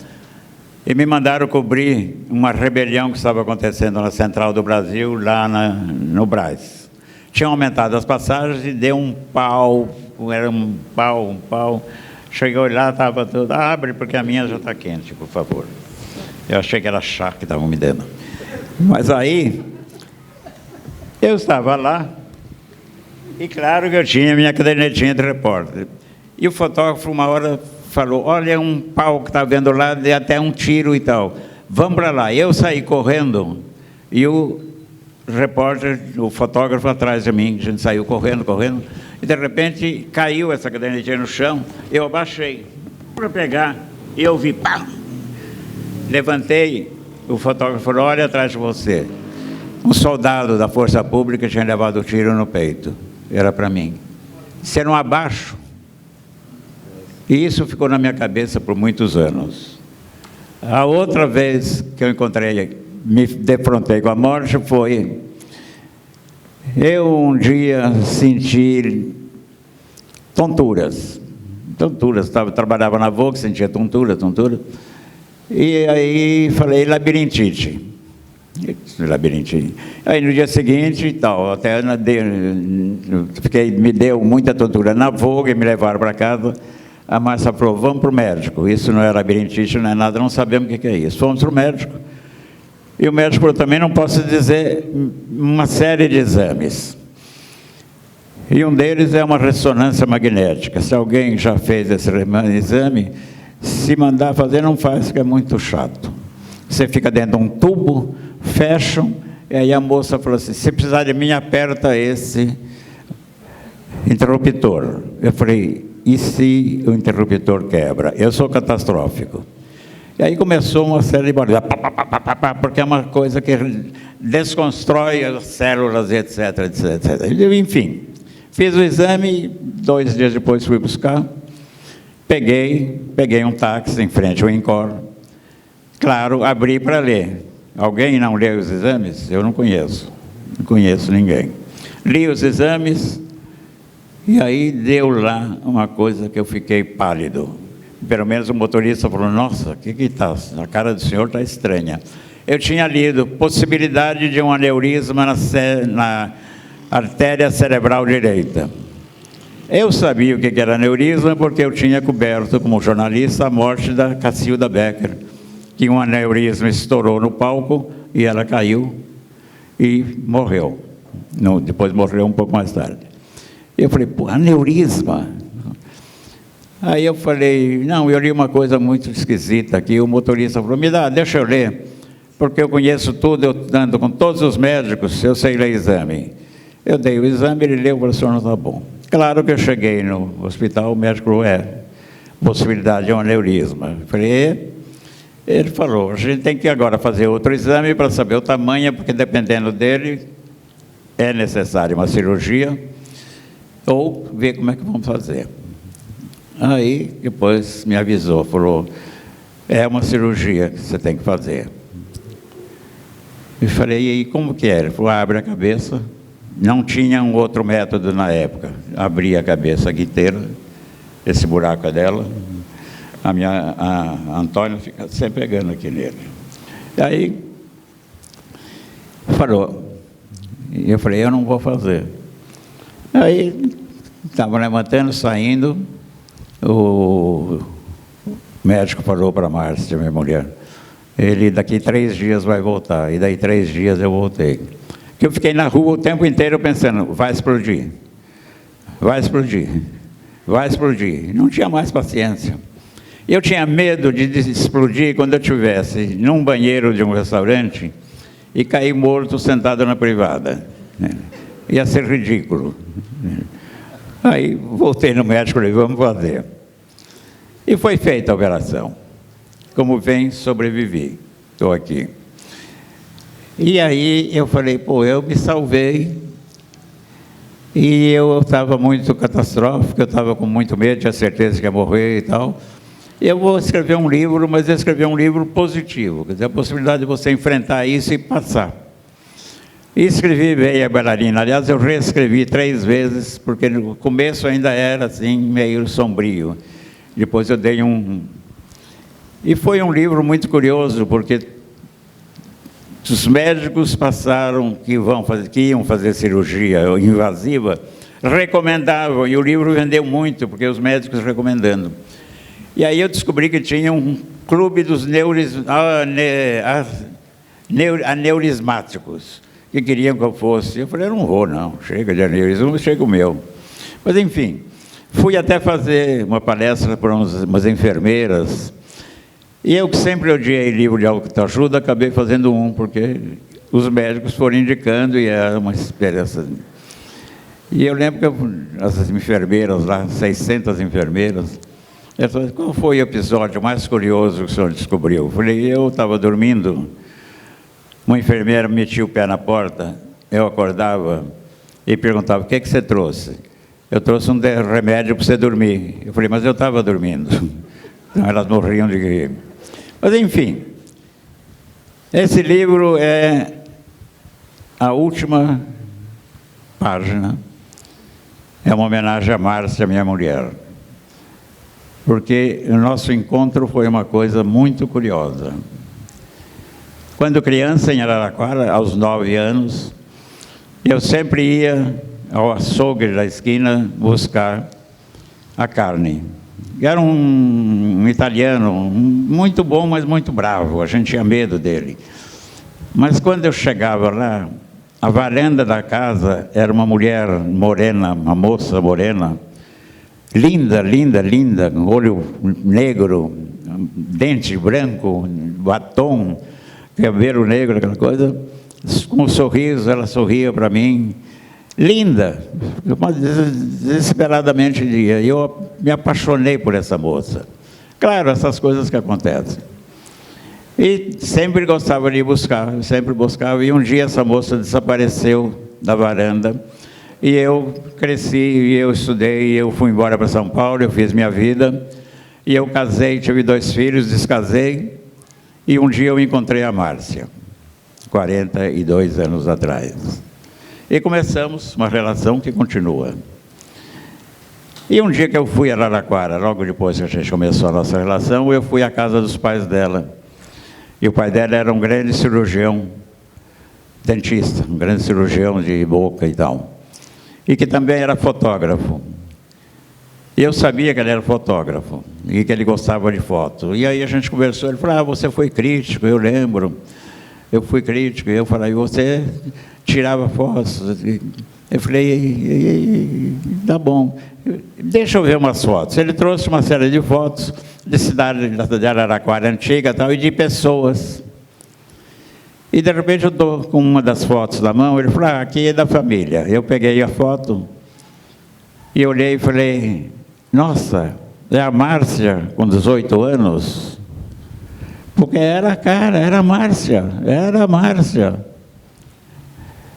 [SPEAKER 3] e me mandaram cobrir uma rebelião que estava acontecendo na Central do Brasil, lá no Brás. Tinham aumentado as passagens e deu um pau, era um pau. Cheguei lá, estava tudo, abre porque a minha já está quente, por favor. Eu achei que era chá que estavam me dando. Mas aí, eu estava lá, e claro que eu tinha minha cadernetinha de repórter. E o fotógrafo, uma hora, falou, olha um pau que está vendo lá, deu até um tiro e tal. Vamos para lá. Eu saí correndo, e o repórter, o fotógrafo atrás de mim, a gente saiu correndo, e de repente caiu essa cadernetinha no chão, eu abaixei para pegar, e eu vi, pá! Levantei, o fotógrafo falou, olha atrás de você. Um soldado da Força Pública tinha levado o tiro no peito. Era para mim. Se não abaixo. E isso ficou na minha cabeça por muitos anos. A outra vez que eu me defrontei com a morte foi... Eu um dia senti tonturas. Trabalhava na Vogue, sentia tontura. E aí falei labirintite. Aí no dia seguinte e tal, até me deu muita tontura na Vogue, me levaram para casa. A Márcia falou, vamos para o médico. Isso não é labirintite, não é nada, não sabemos o que é isso. Fomos para o médico. E o médico falou, também não posso dizer uma série de exames. E um deles é uma ressonância magnética. Se alguém já fez esse exame, se mandar fazer, não faz, que é muito chato. você fica dentro de um tubo, fecham, e aí a moça falou assim, se precisar de mim, aperta esse interruptor. Eu falei, e se o interruptor quebra? Eu sou catastrófico. E aí começou uma série de barulhos, porque é uma coisa que desconstrói as células, etc, etc. Enfim, fiz o exame, 2 dias depois fui buscar, peguei um táxi em frente ao INCOR, claro, abri para ler. Alguém não leu os exames? Eu não conheço ninguém. Li os exames, e aí deu lá uma coisa que eu fiquei pálido. Pelo menos o motorista falou, nossa, o que está? A cara do senhor está estranha. Eu tinha lido possibilidade de um aneurisma na artéria cerebral direita. Eu sabia o que era aneurisma porque eu tinha coberto, como jornalista, a morte da Cacilda Becker, que um aneurisma estourou no palco e ela caiu e morreu. Depois morreu um pouco mais tarde. Eu falei, pô, aneurisma? Aí eu falei, não, eu li uma coisa muito esquisita aqui. O motorista falou, deixa eu ler, porque eu conheço tudo, eu ando com todos os médicos, eu sei ler exame. Eu dei o exame, ele leu, o senhor não está bom. Claro que eu cheguei no hospital, o médico falou, possibilidade de um aneurisma. Eu falei, ele falou, a gente tem que agora fazer outro exame para saber o tamanho, porque dependendo dele, é necessário uma cirurgia, ou ver como é que vamos fazer. Aí, depois me avisou, falou, é uma cirurgia que você tem que fazer. Eu falei, e como que é? Ele falou, abre a cabeça. Não tinha um outro método na época. Abri a cabeça inteira, esse buraco é dela. A Antônia fica sempre pegando aqui nele. E aí, falou, e eu falei, eu não vou fazer. Aí, estava levantando, saindo, o médico falou para a Márcia, minha mulher, ele daqui 3 dias vai voltar, e daí 3 dias eu voltei. Que eu fiquei na rua o tempo inteiro pensando, vai explodir, vai explodir, vai explodir. Não tinha mais paciência. Eu tinha medo de explodir quando eu estivesse num banheiro de um restaurante e cair morto sentado na privada. Ia ser ridículo. Aí voltei no médico e falei, vamos fazer. E foi feita a operação. Como vem, sobrevivi. Estou aqui. E aí eu falei, pô, eu me salvei. E eu estava muito catastrófico, eu estava com muito medo, tinha certeza que ia morrer e tal. Eu vou escrever um livro, mas eu escrever um livro positivo. Quer dizer, a possibilidade de você enfrentar isso e passar. E escrevi bem a bailarina. Aliás, eu reescrevi 3 vezes, porque no começo ainda era assim, meio sombrio. Depois eu dei E foi um livro muito curioso, porque os médicos passaram que iam fazer cirurgia invasiva, recomendavam, e o livro vendeu muito, porque os médicos recomendando. E aí eu descobri que tinha um clube dos aneurismáticos, que queriam que eu fosse. Eu falei, eu não vou não, chega de aneurisma, chega o meu. Mas enfim, fui até fazer uma palestra para umas enfermeiras, e eu que sempre odiei livro de autoajuda, acabei fazendo um, porque os médicos foram indicando e era uma esperança. E eu lembro que as enfermeiras lá, 600 enfermeiras, elas falaram, qual foi o episódio mais curioso que o senhor descobriu? Eu falei, eu estava dormindo, uma enfermeira metia o pé na porta, eu acordava e perguntava, o que você trouxe? Eu trouxe um remédio para você dormir. Eu falei, mas eu estava dormindo. Então elas morriam de rir. Mas enfim, esse livro é a última página, é uma homenagem a Márcia, minha mulher. Porque o nosso encontro foi uma coisa muito curiosa. Quando criança, em Araraquara, aos 9 anos, eu sempre ia ao açougue da esquina buscar a carne. Era um italiano muito bom, mas muito bravo, a gente tinha medo dele. Mas quando eu chegava lá, a varanda da casa era uma mulher morena, uma moça morena, linda, linda, linda, olho negro, dente branco, batom, cabelo negro, aquela coisa, com um sorriso, ela sorria para mim, linda, desesperadamente. E eu me apaixonei por essa moça. Claro, essas coisas que acontecem. E sempre gostava de ir buscar, sempre buscava. E um dia essa moça desapareceu da varanda. E eu cresci, e eu estudei, e eu fui embora para São Paulo, eu fiz minha vida. E eu casei, tive 2 filhos, descasei. E um dia eu encontrei a Márcia, 42 anos atrás. E começamos uma relação que continua. E um dia que eu fui a Araraquara, logo depois que a gente começou a nossa relação, eu fui à casa dos pais dela. E o pai dela era um grande cirurgião, dentista, um grande cirurgião de boca e tal. E que também era fotógrafo. E eu sabia que ele era fotógrafo e que ele gostava de foto. E aí a gente conversou, ele falou, você foi crítico, eu lembro. Eu fui crítico, e eu falei, você tirava fotos. Eu falei, tá bom, deixa eu ver umas fotos. Ele trouxe uma série de fotos de cidade de Araraquara antiga tal, e de pessoas. E de repente eu estou com uma das fotos na mão, ele falou, aqui é da família. Eu peguei a foto e olhei e falei, nossa, é a Márcia com 18 anos? Porque era a cara, era a Márcia, era a Márcia.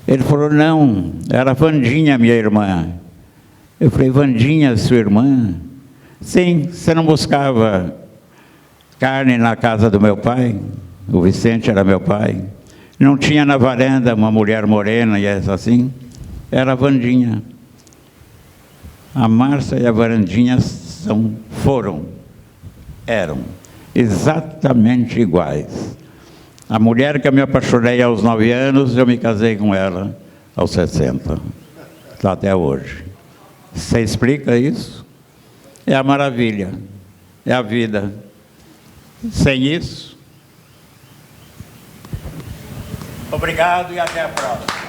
[SPEAKER 3] Ele falou, não, era a Vandinha, minha irmã. Eu falei, Vandinha, sua irmã? Sim, você não buscava carne na casa do meu pai? O Vicente era meu pai. Não tinha na varanda uma mulher morena e essa assim? Era a Vandinha. A Márcia e a Vandinha eram exatamente iguais. A mulher que eu me apaixonei aos 9 anos, eu me casei com ela aos 60. Está até hoje. Você explica isso? É a maravilha. É a vida. Sem isso... Obrigado e até a próxima.